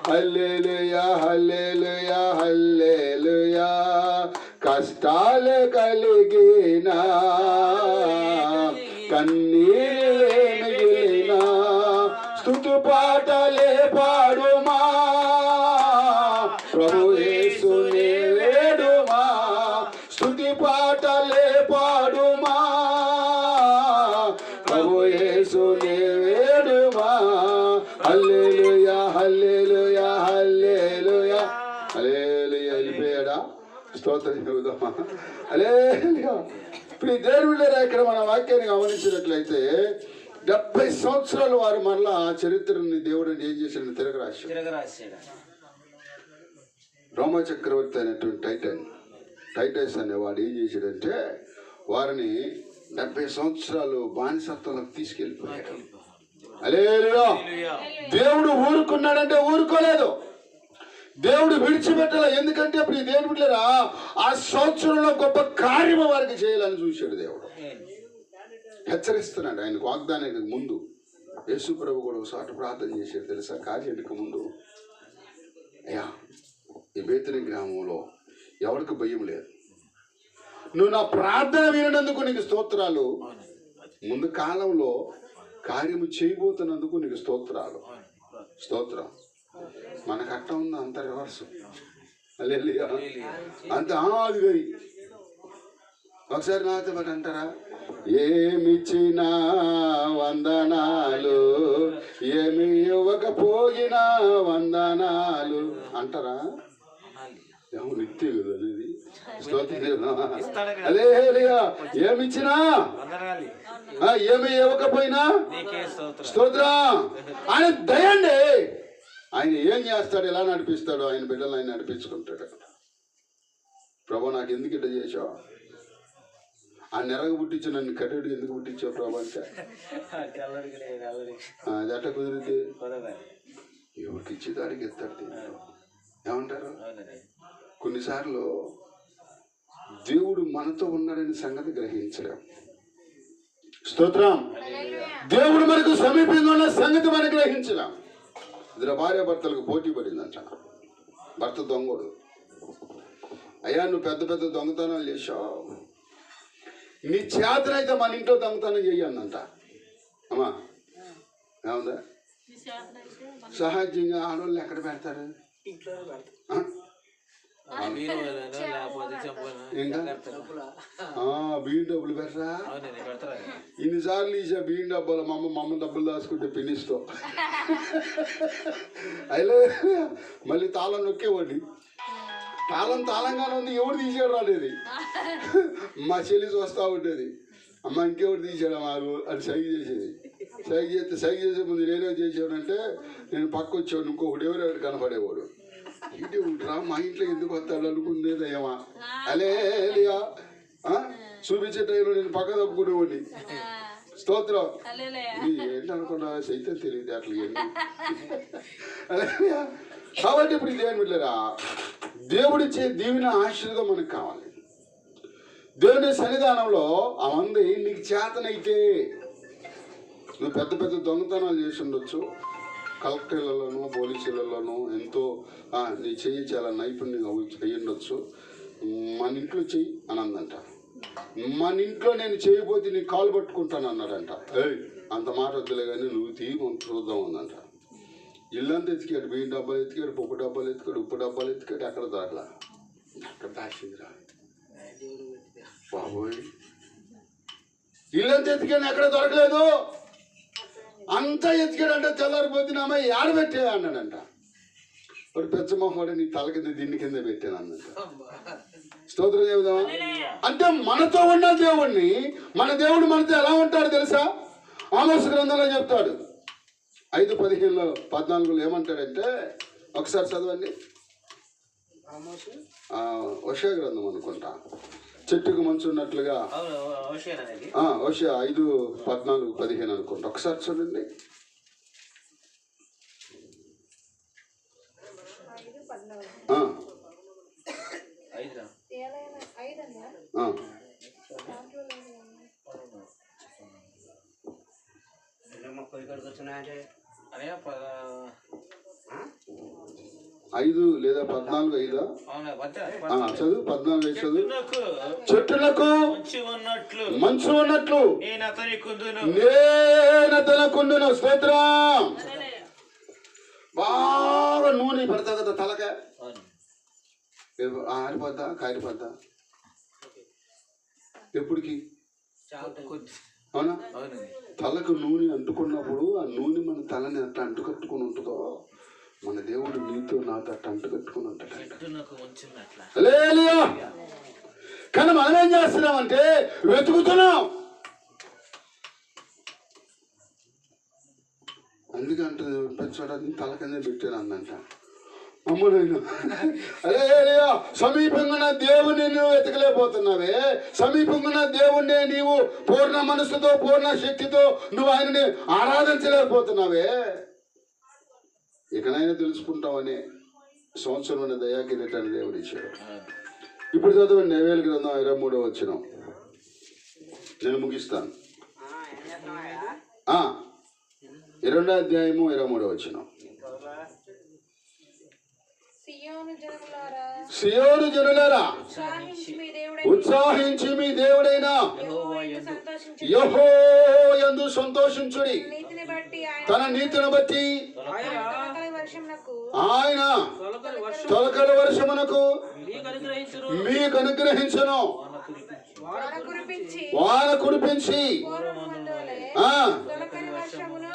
హల్లెలూయా, హల్లెలూయా, హల్లెలూయా. కష్టాలు కలిగిన కన్నీళ్ళే మిగిలిన స్తుతి పాటలే పాడుమా, ప్రభు యేసునే వేడుమా, స్తుతి పాటలే పాడుమా, ప్రభు యేసునే వేడుమా. హల్లెలూయా, హల్లెలూయా, హల్లెలూయా, హల్లెలూయా. వెళ్ళిపోయాడా? స్తోత్రం చెబుదామా? హల్లెలూయా. ఇప్పుడు ఈ దేవుళ్ళ ఇక్కడ మన వాక్యాన్ని గమనించినట్లయితే 70 సంవత్సరాలు వారు మరలా చరిత్రని దేవుడు ఏం చేశాడు? తిరగరాశాడు. రోమా చక్రవర్తి అయినటువంటి టైటస్ అనేవాడు ఏం చేశాడంటే వారిని 70 సంవత్సరాలు బానిసత్వంలోకి తీసుకెళ్ళిపోయాడు. హల్లెలూయా. దేవుడు ఊరుకున్నాడంటే ఊరుకోలేదు, దేవుడు విడిచిపెట్టాల. ఎందుకంటే ఇప్పుడు ఈ దేవుడు బిడ్డలారా ఆ సంవత్సరంలో గొప్ప కార్యము వారికి చేయాలని చూశాడు. దేవుడు హెచ్చరిస్తున్నాడు. ఆయనకు వాగ్దానానికి ముందు యేసు ప్రభు కూడా ఒకసారి ప్రార్థన చేశాడు తెలుసా? కార్యానికి ముందు, అయ్యా ఈ బేతని గ్రామంలో ఎవరికి భయం లేదు, నువ్వు నా ప్రార్థన వినందుకు నీకు స్తోత్రాలు, ముందు కాలంలో కార్యము చేయబోతున్నందుకు నీకు స్తోత్రాలు. స్తోత్రం. మనకు అట్ట ఉంది, అంత రివర్స్. హల్లెలూయా. అంత అది ఒకసారి నాతో పాటు అంటారా? ఏమిచ్చినా వందనాలు, ఏమి ఇవ్వకపోయినా వందనాలు అంటారా? ఏమో నిత్య కదా అనేది. హల్లెలూయా. ఏమిచ్చినా ఏమి ఇవ్వకపోయినా స్తోత్రం. ఆయన దయండి. ఆయన ఏం చేస్తాడు? ఎలా నడిపిస్తాడు? ఆయన బిడ్డలు ఆయన నడిపించుకుంటాడు. ప్రభు నాకు ఎందుకు ఇట్లా చేసావు? ఆ నెరగ పుట్టించు, నన్ను కట్టడి ఎందుకు పుట్టించావు ప్రభు అంటే అది అట్ట కుదిరితే ఎవరికి ఇచ్చేదానికి ఎత్తాడు. ఏమంటారు? కొన్నిసార్లు దేవుడు మనతో ఉన్నాడని సంగతి గ్రహించలేం. స్తోత్రం. దేవుడు మనకు సమీపంగా ఉన్న సంగతి మనం గ్రహించలేం. ఇద్దరు భార్యాభర్తలకు పోటీ పడిందంట. భర్త దొంగోడు. అయ్యా నువ్వు పెద్ద పెద్ద దొంగతనాలు చేశావు, నీ చేతనైతే మన ఇంట్లో దొంగతనం చెయ్యందంట. అమ్మా ఏముందా? సహజంగా ఆడవాళ్ళు ఎక్కడ పెడతారు? ఇంకా బియ్యం డబ్బులు పెట్టరా? ఇన్నిసార్లు ఈసా బియ్యం డబ్బాలు మమ్మ డబ్బులు దాచుకుంటే పిన్నిస్తో అయితే మళ్ళీ తాళం నొక్కేవాడి. తాళంగానే ఉంది, ఎవరు తీసాడు రాలేదు. మా చెల్లి వస్తూ ఉండేది, అమ్మ ఇంకెవరు తీసాడా మాకు అని సైగ చేసేది. సైగ చేసే ముందు నేనే చేసేవాడంటే నేను పక్క వచ్చేవాడు, ఇంకొకటి ఎవరెవరు కనపడేవాడు. ఇంటి ఉంటా మా ఇంట్లో ఎందుకు వస్తాడు అనుకునేదయ్యమా అలేలియా చూపించే టైంలో నేను పక్క తప్పుకునేవాడిని. స్తోత్రం. ఏంటి అనుకున్నా సైతం తెలియదు అట్లా. కాబట్టి ఇప్పుడు దేవుని బిడ్డలారా, దేవుడిచ్చే దీవెన ఆశీర్వాదం మనకు కావాలి. దేవుని సన్నిధానంలో అవంది నీకు చేతనైతే నువ్వు పెద్ద పెద్ద దొంగతనాలు చేసి ఉండొచ్చు, కలెక్టర్లలోనూ పోలీసులలోనూ ఎంతో నీ చెయ్యి చాలా నైపుణ్యంగా అయ్యి ఉండొచ్చు. మన ఇంట్లో చెయ్యి అని అందంట. మన ఇంట్లో నేను చేయబోతే నీ కాలు పట్టుకుంటాను అన్నాడంట. అంత మాట వద్దులే కానీ నువ్వు తీయమని చూద్దాం ఉందంట. ఇల్లంతా ఎత్తికాడు, బియ్యం డబ్బాలు ఎత్తికాడు, పప్పు డబ్బాలు ఎత్తికాడు, ఉప్పు డబ్బాలు ఎత్తికాడు. ఎక్కడ దాట్లా అక్కడ దాచిందిరా బాబోయ్. ఇల్లంతా ఎత్తికాడు, ఎక్కడ దొరకలేదు. అంతా ఎత్తికాడంటే తెల్లారిపోతున్నామా ఏడబెట్టే అన్నాడంట. వాడు పెచ్చమోహోడు నీ తల కింద దిండి కింద పెట్టాను అన్నట్టు. స్తోత్రం చెబుదామా? అంటే మనతో ఉన్న దేవుణ్ణి, మన దేవుడు మనతో ఎలా ఉంటాడు తెలుసా? ఆమోసు గ్రంథంలో చెప్తాడు 5:15-14 ఏమంటాడంటే, ఒకసారి చదవండి. హోషేయ గ్రంథం అనుకుంటా. చెట్టుకు మంచు ఉన్నట్లుగా హోషేయ 5:14-15 అనుకుంటా. ఒకసారి చూడండి. ఐదు లేదా 14:5 చదువు. 14 చదువు. చెట్టులకు మంచు ఉన్నట్లు నేను అతనికుందును. స్తోత్రం. బాగా నూనె పెడతా కదా తలక, ఆరిపోద్దా కారిపోద్దా? ఎప్పటికి? అవునా? తలకు నూనె అంటుకున్నప్పుడు ఆ నూనె మన తలని అట్లా అంటుకట్టుకుని ఉంటుందో, మన దేవుడు నీతో నాతో అట్లా అంటుకట్టుకుని ఉంటాడు. కానీ మనం ఏం చేస్తున్నామంటే వెతుకుతున్నాం. అందుకంటే పెంచడానికి తల కింద పెట్టాను అందంట. అమ్మనైనా అదే సమీపంగా దేవుని నువ్వు వెతకలేకపోతున్నావే. సమీపంగా దేవుణ్ణి నీవు పూర్ణ మనసుతో పూర్ణ శక్తితో నువ్వు ఆయనని ఆరాధించలేకపోతున్నావే. ఇకనైనా తెలుసుకుంటామని సంవత్సరమైన దయాకిరీటాన్ని దేవుడు ఇచ్చాడు. ఇప్పుడు చదవండి నెహెమీయా గ్రంథం 23వ వచనం. నేను ముగిస్తాను. 2వ అధ్యాయము 23వ వచనం. సియోను జనులారా ఉత్సాహించి మీ దేవుడైన యెహోవా యందు సంతోషించుడి. తన నీతిని బట్టి ఆయన తొలకరి వర్షమునకు మీకు అనుగ్రహించును. వాన కురిపించి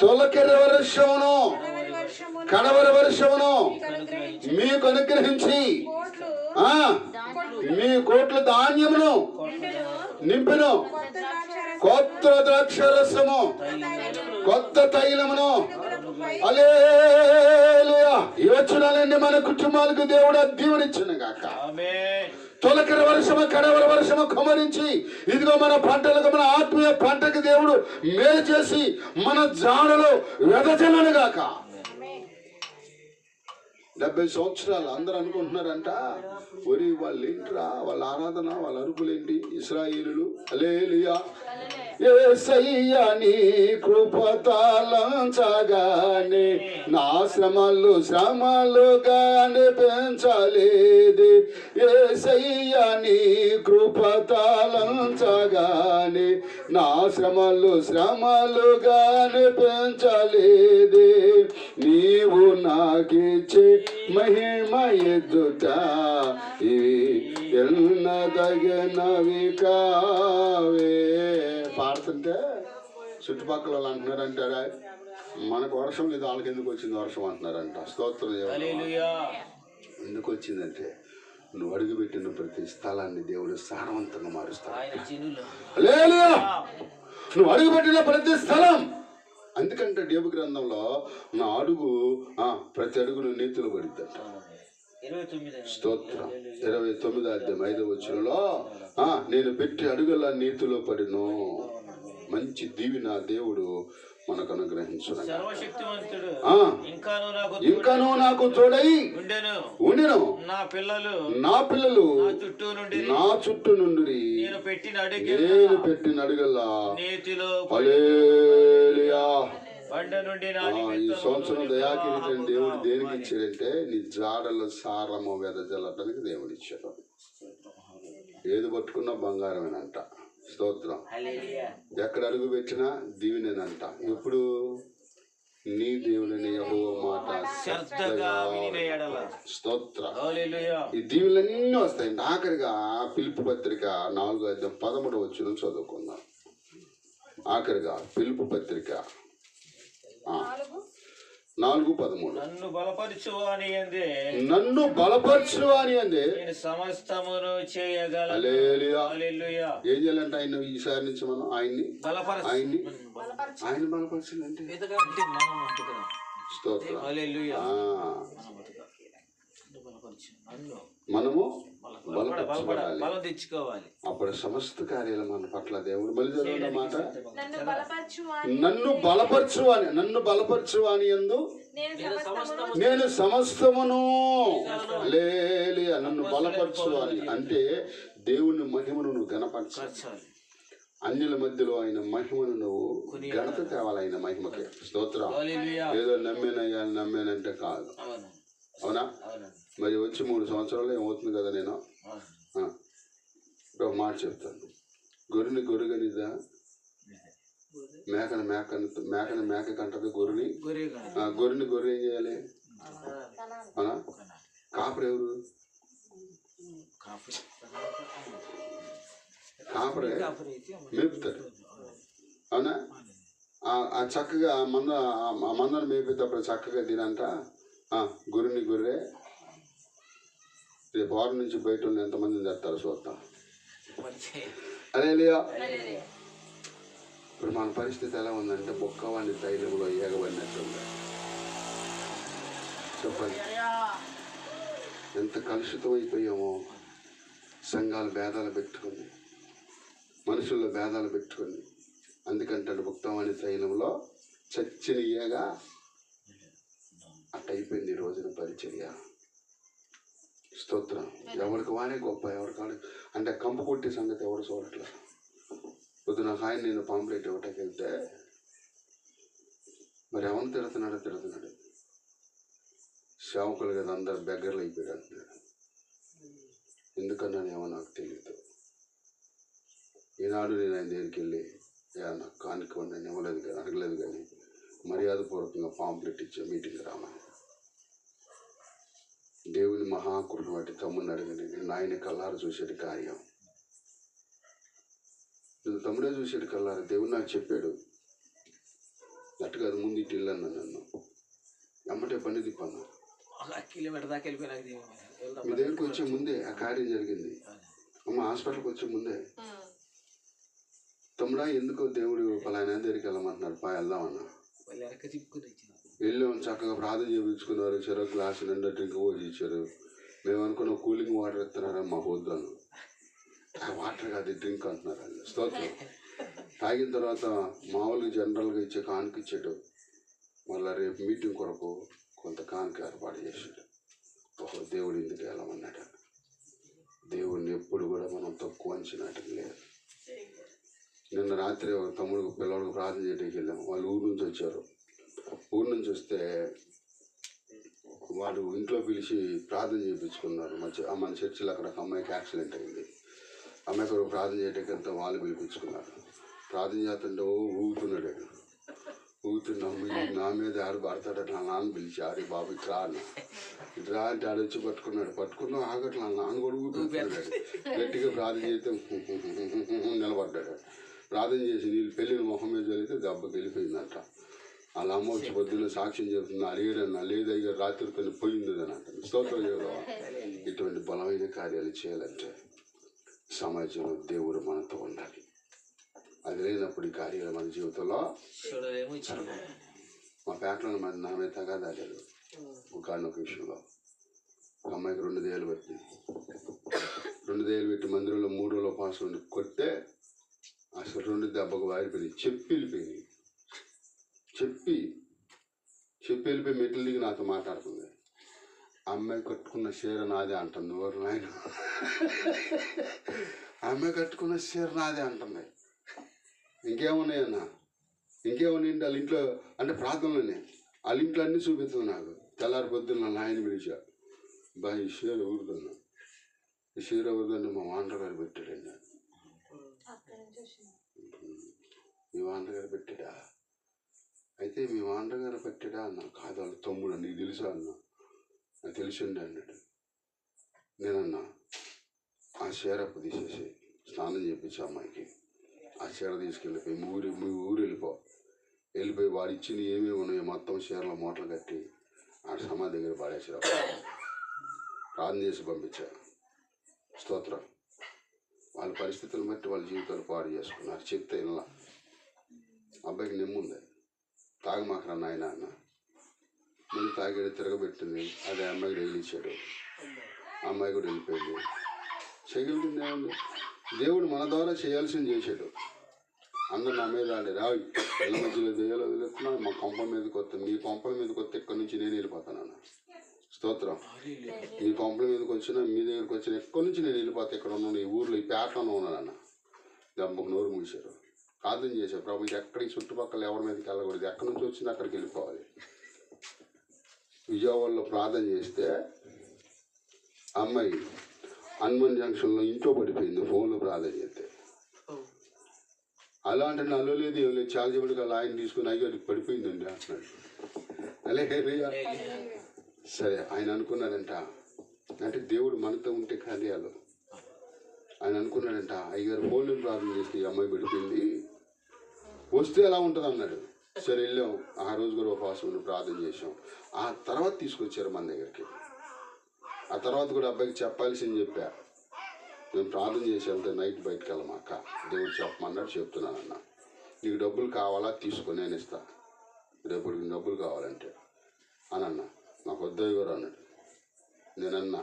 తొలకరి వర్షమును కడవరి వర్షమును మీకు అనుగ్రహించి మీ కోట్ల ధాన్యమును నింపెను. కొత్త ద్రాక్షరసము కొత్త తైలమును. హల్లెలూయా. ఈ వచనాలన్నీ మన కుటుంబాలకు దేవుడు దీవెనిచ్చును గాక. తొలకరి వర్షము కడవరి వర్షము కుమరించి ఇదిగో మన పంటలకు, మన ఆత్మీయ పంటకు దేవుడు మేలు చేసి మన జాడలో వెదజల్లును గాక. 70 సంవత్సరాలు అందరూ అనుకుంటున్నారంట, ఒరి వాళ్ళు ఏంట్రా, వాళ్ళ ఆరాధన, వాళ్ళ అరుపులేంటి ఇశ్రాయేలులు, హల్లెలూయా. యేసయ్యా నీ కృప తలంచగానే నా శ్రమలుగానే పెంచలేదే. యేసయ్యా నీ కృప తలంచగానే నా శ్రమలుగానే పెంచలేదే. నీవు నాకిచ్చే మహిమ ఎదుట ఇవి ఎన్నదగినవి కావే. పాడుతుంటే చుట్టుపక్కల వాళ్ళు అంటున్నారంటారా, మనకు వర్షం లేదు, వాళ్ళకి ఎందుకు వచ్చింది వర్షం అంటున్నారంట. స్తోత్రం. ఎందుకు వచ్చిందంటే నువ్వు అడుగుపెట్టిన ప్రతి స్థలాన్ని దేవుడు సారవంతంగా మారుస్తాడు. హల్లెలూయా. నువ్వు అడుగుపెట్టిన ప్రతి స్థలం, అందుకంటే దేవు గ్రంథంలో నా అడుగు ప్రతి అడుగును నీతిలో పడిద్దట. స్తోత్రం. 29వ అధ్యాయం 5వ వచనంలో నేను పెట్టి అడుగుల నీతిలో పడిను. మంచి దీవెన దేవుడు మనకు అనుగ్రహించును. ఇంకాను నాకు తోడై ఉండెను. నా పిల్లలు నా చుట్టూ నుండి నేను పెట్టిన అడుగల్లా హల్లెలూయా. ఈ సంవత్సరం దయాకిరీటం దేవుడు దేనికి ఇచ్చాడంటే నీ జాడల సారము వెదజల్లడానికి దేవుడు ఇచ్చాడు. ఏది పట్టుకున్నా బంగారమేనంట. స్తోత్రం. ఎక్కడ అడుగు పెట్టినా దీవెనేనంట. ఎప్పుడు నీ దేవుని యెహోవా మాట స్తోత్రం. ఈ దీవెనలన్నీ వస్తాయి. ఆఖరిగా పిలుపు పత్రిక 4:13 చదువుకుందాం. ఆఖరిగా పిలుపు పత్రిక 4:13 నన్ను బలపరచు అని అందే సమస్తమును చేయగలను. హల్లెలూయా. ఏం చేయాలంటే ఆయన ఈసారి నుంచి మనం ఆయన్ని బలపరచాలంటే స్తోత్రం. మనము బలం తెచ్చుకోవాలి. అప్పుడు సమస్త కార్యాలు మన పట్ల దేవుడు మళ్ళీ మాట నన్ను బలపరచు అని యందు నేను సమస్తమును. హల్లెలూయా. నన్ను బలపరచు అని అంటే దేవుని మహిమను నువ్వు గణపరచాలి. అన్యుల మధ్యలో ఆయన మహిమను నువ్వు ఘనత తేవాలి. ఆయన మహిమకే స్తోత్రం. ఏదో నమ్మేనంటే కాదు. అవునా? మరి వచ్చి 3 సంవత్సరాలు ఏమవుతుంది కదా. నేను ఒక మాట చెప్తాను. గొర్రెని గొర్రెగనిదా, మేకని మేక కంటది, గొర్రెని గొర్రె ఏం చేయాలి? అవునా? కాపరి ఎవరు? కాపరే మేపుతారు. అవునా? ఆ చక్కగా మందను మేపేటప్పుడు చక్కగా తినంట గొర్రెని గొర్రె. రేపు వారం నుంచి బయట ఉన్న ఎంతమందిని తెస్తారు చూద్దాం. హల్లెలూయా. ఇప్పుడు మన పరిస్థితి ఎలా ఉందంటే బొక్కవాడిని తైలంలో ఏగబడినట్టుంది. చెప్పండి, ఎంత కలుషితం అయిపోయామో. సంఘాలు భేదాలు పెట్టుకొని, మనుషుల్లో భేదాలు పెట్టుకొని, అందుకంటాడు బొక్కవాణి తైలంలో చచ్చిన ఏగా అట్టయిపోయింది ఈ రోజున పరిచర్య. స్తోత్రం. ఎవరికి వాడే గొప్ప, ఎవరికాడు అంటే కంపు కొట్టే సంగతి ఎవరు చూడట్లా. పొద్దున ఆయన నేను పాంప్లెట్ ఇవ్వటానికి వెళ్తే మరి ఎవరిని తిడుతున్నాడు. సేవకులు కదా అందరు బెగ్గర్లు అయిపోయాడు అంటున్నాడు. ఎందుకన్నాను ఏమో నాకు తెలియదు. ఈనాడు నేను ఆయన దగ్గరికి వెళ్ళి నాకు కానుకోండి అని ఇవ్వలేదు కానీ, అడగలేదు కానీ మర్యాదపూర్వకంగా పాంప్లెట్ ఇచ్చే మీటింగ్ రామని. దేవుని మహాకృప వాటి తమ్ముడిని అడిగింది. నేను ఆయన కల్లారు చూసేటి కార్యం, నువ్వు తమ్ముడే చూసేటి కల్లారు. దేవుడు నాకు చెప్పాడు అట్టుగా అది ముందు ఇటు వెళ్ళన్నా. నన్ను ఎమ్మటే బండి తిప్పన్నా. మీ దగ్గరికి వచ్చే ముందే ఆ కార్యం జరిగింది. అమ్మ హాస్పిటల్కి వచ్చే ముందే తమ్ముడా ఎందుకో దేవుడు పలానా దగ్గరికి వెళ్ళమంటున్నారు, వెళ్దామన్నా. వెళ్ళాం. చక్కగా ప్రార్థన చేయించుకున్నారు. చెరో గ్లాసు నిండా డ్రింక్ పోసి ఇచ్చారు. మేము అనుకున్న కూలింగ్ వాటర్ ఇస్తున్నారని మా వద్దాను. ఆ వాటర్ కాదు డ్రింక్ అంటున్నారు వాళ్ళు. స్తోత్రం. తాగిన తర్వాత మామూలుగా జనరల్గా ఇచ్చే కానుక ఇచ్చాడు. మళ్ళీ రేపు మీటింగ్ కొరకు కొంత కానుక ఏర్పాటు చేశాడు. ఓహో దేవుడు ఎందుకు వెళ్ళమన్నాడు. దేవుడిని ఎప్పుడు కూడా మనం తక్కువ అంచనాటం లేదు. నిన్న రాత్రి ఒక తమ్ముడు పిల్లలకు ప్రార్థన చేయడానికి వెళ్ళాము. వాళ్ళు ఊరు నుంచి వచ్చారు. ఊరు నుంచి వస్తే వాడు ఇంట్లో పిలిచి ప్రార్థన చేయించుకున్నారు. మన చర్చిలో అక్కడ ఒక అమ్మాయికి యాక్సిడెంట్ అయింది. అమ్మాయికి ఒక ప్రార్థన చేయడానికి అంతా వాళ్ళు పిలిపించుకున్నారు. ప్రార్థన చేస్తుంటే ఊగుతున్నాడు. ఊగుతున్నాము నా మీద ఆడు పడతాడట. నా నాన్న పిలిచి ఆడి బాబు ఇట్లా ఇట్లా అంటే ఆడు వచ్చి పట్టుకున్నాం ఆగట్లా. నాన్న కూడా ఊగుతున్నాడు. గట్టిగా ప్రార్థన చేస్తే నిలబడ్డాడు. ప్రార్థన చేసి నీళ్ళు పెళ్ళిన మొహం మీద జరిగితే దెబ్బకి వెళ్ళిపోయిందంట. వాళ్ళ అమ్మ వచ్చి పొద్దున్న సాక్ష్యం చెబుతుంది. అడిగాడన్నా లేదయ్యా రాత్రి కొన్ని పోయింది అని అంటాను. స్తోత్రం చేయడం. ఇటువంటి బలమైన కార్యాలు చేయాలంటే సమాజంలో దేవుడు మనతో ఉండాలి. అది లేనప్పుడు ఈ కార్యాలు మన జీవితంలో మా పేటలో మరి నా మీద తగాదాడాడు. ఒకనొక విషయంలో ఒక అమ్మాయికి 2 దెయ్యాలు పెట్టింది. 2 దెయ్యాలు పెట్టి మందిరంలో 3 రోజుల పాసం కొట్టే అసలు 2 దెబ్బకు వారిపోయింది. చెప్పి వెళ్ళిపోయింది. చెప్పి వెళ్ళిపోయి మెట్లు దిగి నాతో మాట్లాడుతుంది. అమ్మాయి కట్టుకున్న చీర నాదే అంటుంది. ఎవరు నాయన అమ్మాయి కట్టుకున్న చీర నాదే అంటుంది. ఇంకేమున్నాయన్నా ఇంకేమున్నాయండి వాళ్ళ ఇంట్లో అంటే ప్రార్థనలోనే వాళ్ళ ఇంట్లో అన్నీ చూపిస్తుంది నాకు. తెల్లారి పొద్దున్న నాయన పిలిచా బా ఈ చీర ఊరుతున్నా. ఈ చీర ఊరుదంటే మా వాండ్రగారు పెట్టాడండి. మీ వాండ్రగారు పెట్టాడా? అయితే మీ వాండ్రగారు పెట్టాడా అన్న. కాదు వాళ్ళ తమ్ముడు. నీకు తెలుసా అన్న. నాకు తెలిసిండే అన్నాడు. నేనన్నా ఆ చీర తీసేసి స్నానం చేయించి అమ్మాయికి ఆ చీర తీసుకెళ్ళిపోయి మీ ఊరు వెళ్ళిపోయి వాడు ఇచ్చిన ఏమేమి ఉన్నాయో మొత్తం చీరలో మూటలు కట్టి ఆ సమాధి దగ్గర పడేసారు. ప్రార్థన చేసి పంపించా. స్తోత్రం. వాళ్ళ పరిస్థితులను బట్టి వాళ్ళ జీవితాలు పాడు చేసుకున్నారు. చెప్తే ఇలా అబ్బాయికి నెమ్ముంది. తాగమాకరా నాయన అన్న. మళ్ళీ తాగాడు తిరగబెట్టింది. అదే అమ్మాయికి డైలీ ఇచ్చాడు. అమ్మాయి కూడా వెళ్ళిపోయింది. చేయగలిగింది ఏముంది. దేవుడు మన ద్వారా చేయాల్సింది చేశాడు. అందరు నా మీద రావి ఇళ్ళ మధ్యలో దెయ్యాలు వదిలేస్తున్నాను. మా కొంపల మీదకి వస్తే మీ కొంపల మీదకి వస్తే ఇక్కడి నుంచి నేను వెళ్ళిపోతాను. స్తోత్రం. మీ కొంపల మీదకి వచ్చినా మీ దగ్గరికి వచ్చిన ఎక్కడి నుంచి నేను వెళ్ళిపోతా. ఇక్కడ ఉన్నాను ఈ ఊర్లో ఈ పేటలోనే ఉన్నానన్న. దెబ్బకు నోరు మూసారు. ప్రార్థన చేశారు. ప్రభు ఎక్కడికి చుట్టుపక్కల ఎవరి మీదకి వెళ్ళకూడదు. ఎక్కడి నుంచి వచ్చినా అక్కడికి వెళ్ళిపోవాలి. విజయవాడలో ప్రార్థన చేస్తే అమ్మాయి హనుమాన్ జంక్షన్లో ఇంట్లో పడిపోయింది. ఫోన్లో ప్రార్థన చేస్తే అలా అంటే నల్లు లేదు ఏం లేదు. చాలా చెప్పటికి అలా ఆయన తీసుకుని అయ్యో పడిపోయిందండి అంటున్నాడు. అలాగే సరే ఆయన అనుకున్నాడంట. అంటే దేవుడు మనతో ఉంటే కార్యాలు. ఆయన అనుకున్నాడంట అయ్యగారు ఫోన్లో ప్రార్థన చేస్తే ఈ అమ్మాయి పడిపోయింది వస్తే ఎలా ఉంటుంది అన్నాడు. సరే వెళ్ళాం. ఆ రోజు కూడా ఉపవాసం ప్రార్థన చేసాం. ఆ తర్వాత తీసుకొచ్చారు మన దగ్గరికి. ఆ తర్వాత కూడా అబ్బాయికి చెప్పాల్సింది చెప్పా. నేను ప్రార్థన చేసి వెళ్తే నైట్ బయటకు వెళ్ళమాక దేవుడు చెప్పమన్నాడు చెప్తున్నానన్న. నీకు డబ్బులు కావాలా తీసుకో నేను ఇస్తా. రేపు డబ్బులు కావాలంటే అని అన్నా. నాకు వద్దయ్య గారు అన్నాడు. నేనన్నా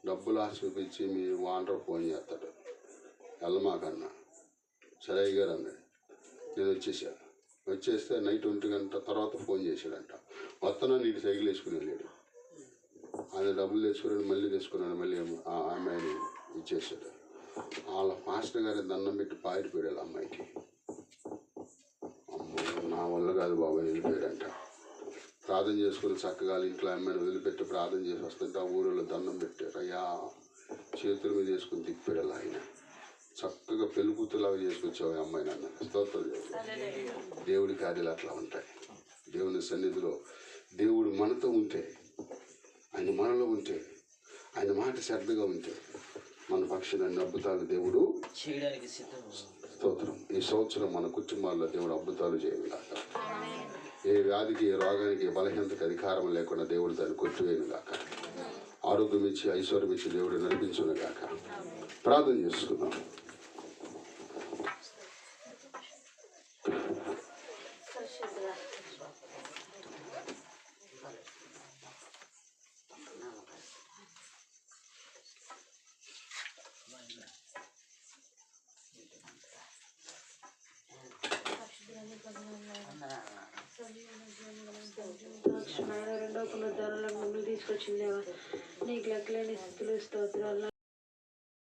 డబ్బులు ఆశ చూపించి మీ వాండర్ ఫోన్ చేస్తాడు వెళ్ళమాకన్నా. సరే అయ్య గారు అన్నాడు. నేను వచ్చేస్తే నైట్ 1 గంట తర్వాత ఫోన్ చేశాడంట. వస్తున్నా నీటి సైకిల్ వేసుకుని వెళ్ళాడు. ఆయన డబ్బులు తెచ్చుకున్నాడు. మళ్ళీ తెచ్చుకున్నాడు. మళ్ళీ ఆ అమ్మాయిని ఇచ్చేసాడు. వాళ్ళ మాస్టర్ గారి దండం పెట్టి పారిపోయాడు అమ్మాయికి. అమ్మ నా వల్ల కాదు బాబు వెళ్ళిపోయాడంట. ప్రార్థన చేసుకుని చక్కగా ఇంట్లో అమ్మాయిని వదిలిపెట్టి ప్రార్థన చేసి వస్తుంటే ఆ ఊరిలో దండం పెట్టారు. అయ్యా చేతుల మీద వేసుకుని తిప్పాడు ఆయన. చక్కగా పెళ్లి కూతురులాగా చేసుకొచ్చావు అమ్మాయిని అన్న. స్తోత్రం. దేవుడి కార్యాలు అట్లా ఉంటాయి. దేవుని సన్నిధిలో దేవుడు మనతో ఉంటే ఆయన మనలో ఉంటే ఆయన మాట శ్రద్ధగా ఉంటే మన పక్షుల అద్భుతాలు దేవుడు చేయడానికి సిద్ధం. స్తోత్రం. ఈ సంవత్సరం మన కుటుంబాల్లో దేవుడు అద్భుతాలు చేయగాక. ఏ వ్యాధికి ఏ రోగానికి ఏ బలహీనతకి అధికారం లేకుండా దేవుడు దాన్ని కొట్టివేయను గాక. ఆరోగ్యం ఇచ్చి ఐశ్వర్యం ఇచ్చి దేవుడు నడిపించును గాక. ప్రార్థన చేసుకుందాం. నాయన రెండో పునరుద్ధరణలో మిమ్మల్ని తీసుకొచ్చింది దేవా. నీకు లెక్కలేని స్థితులు స్తోత్రాలు.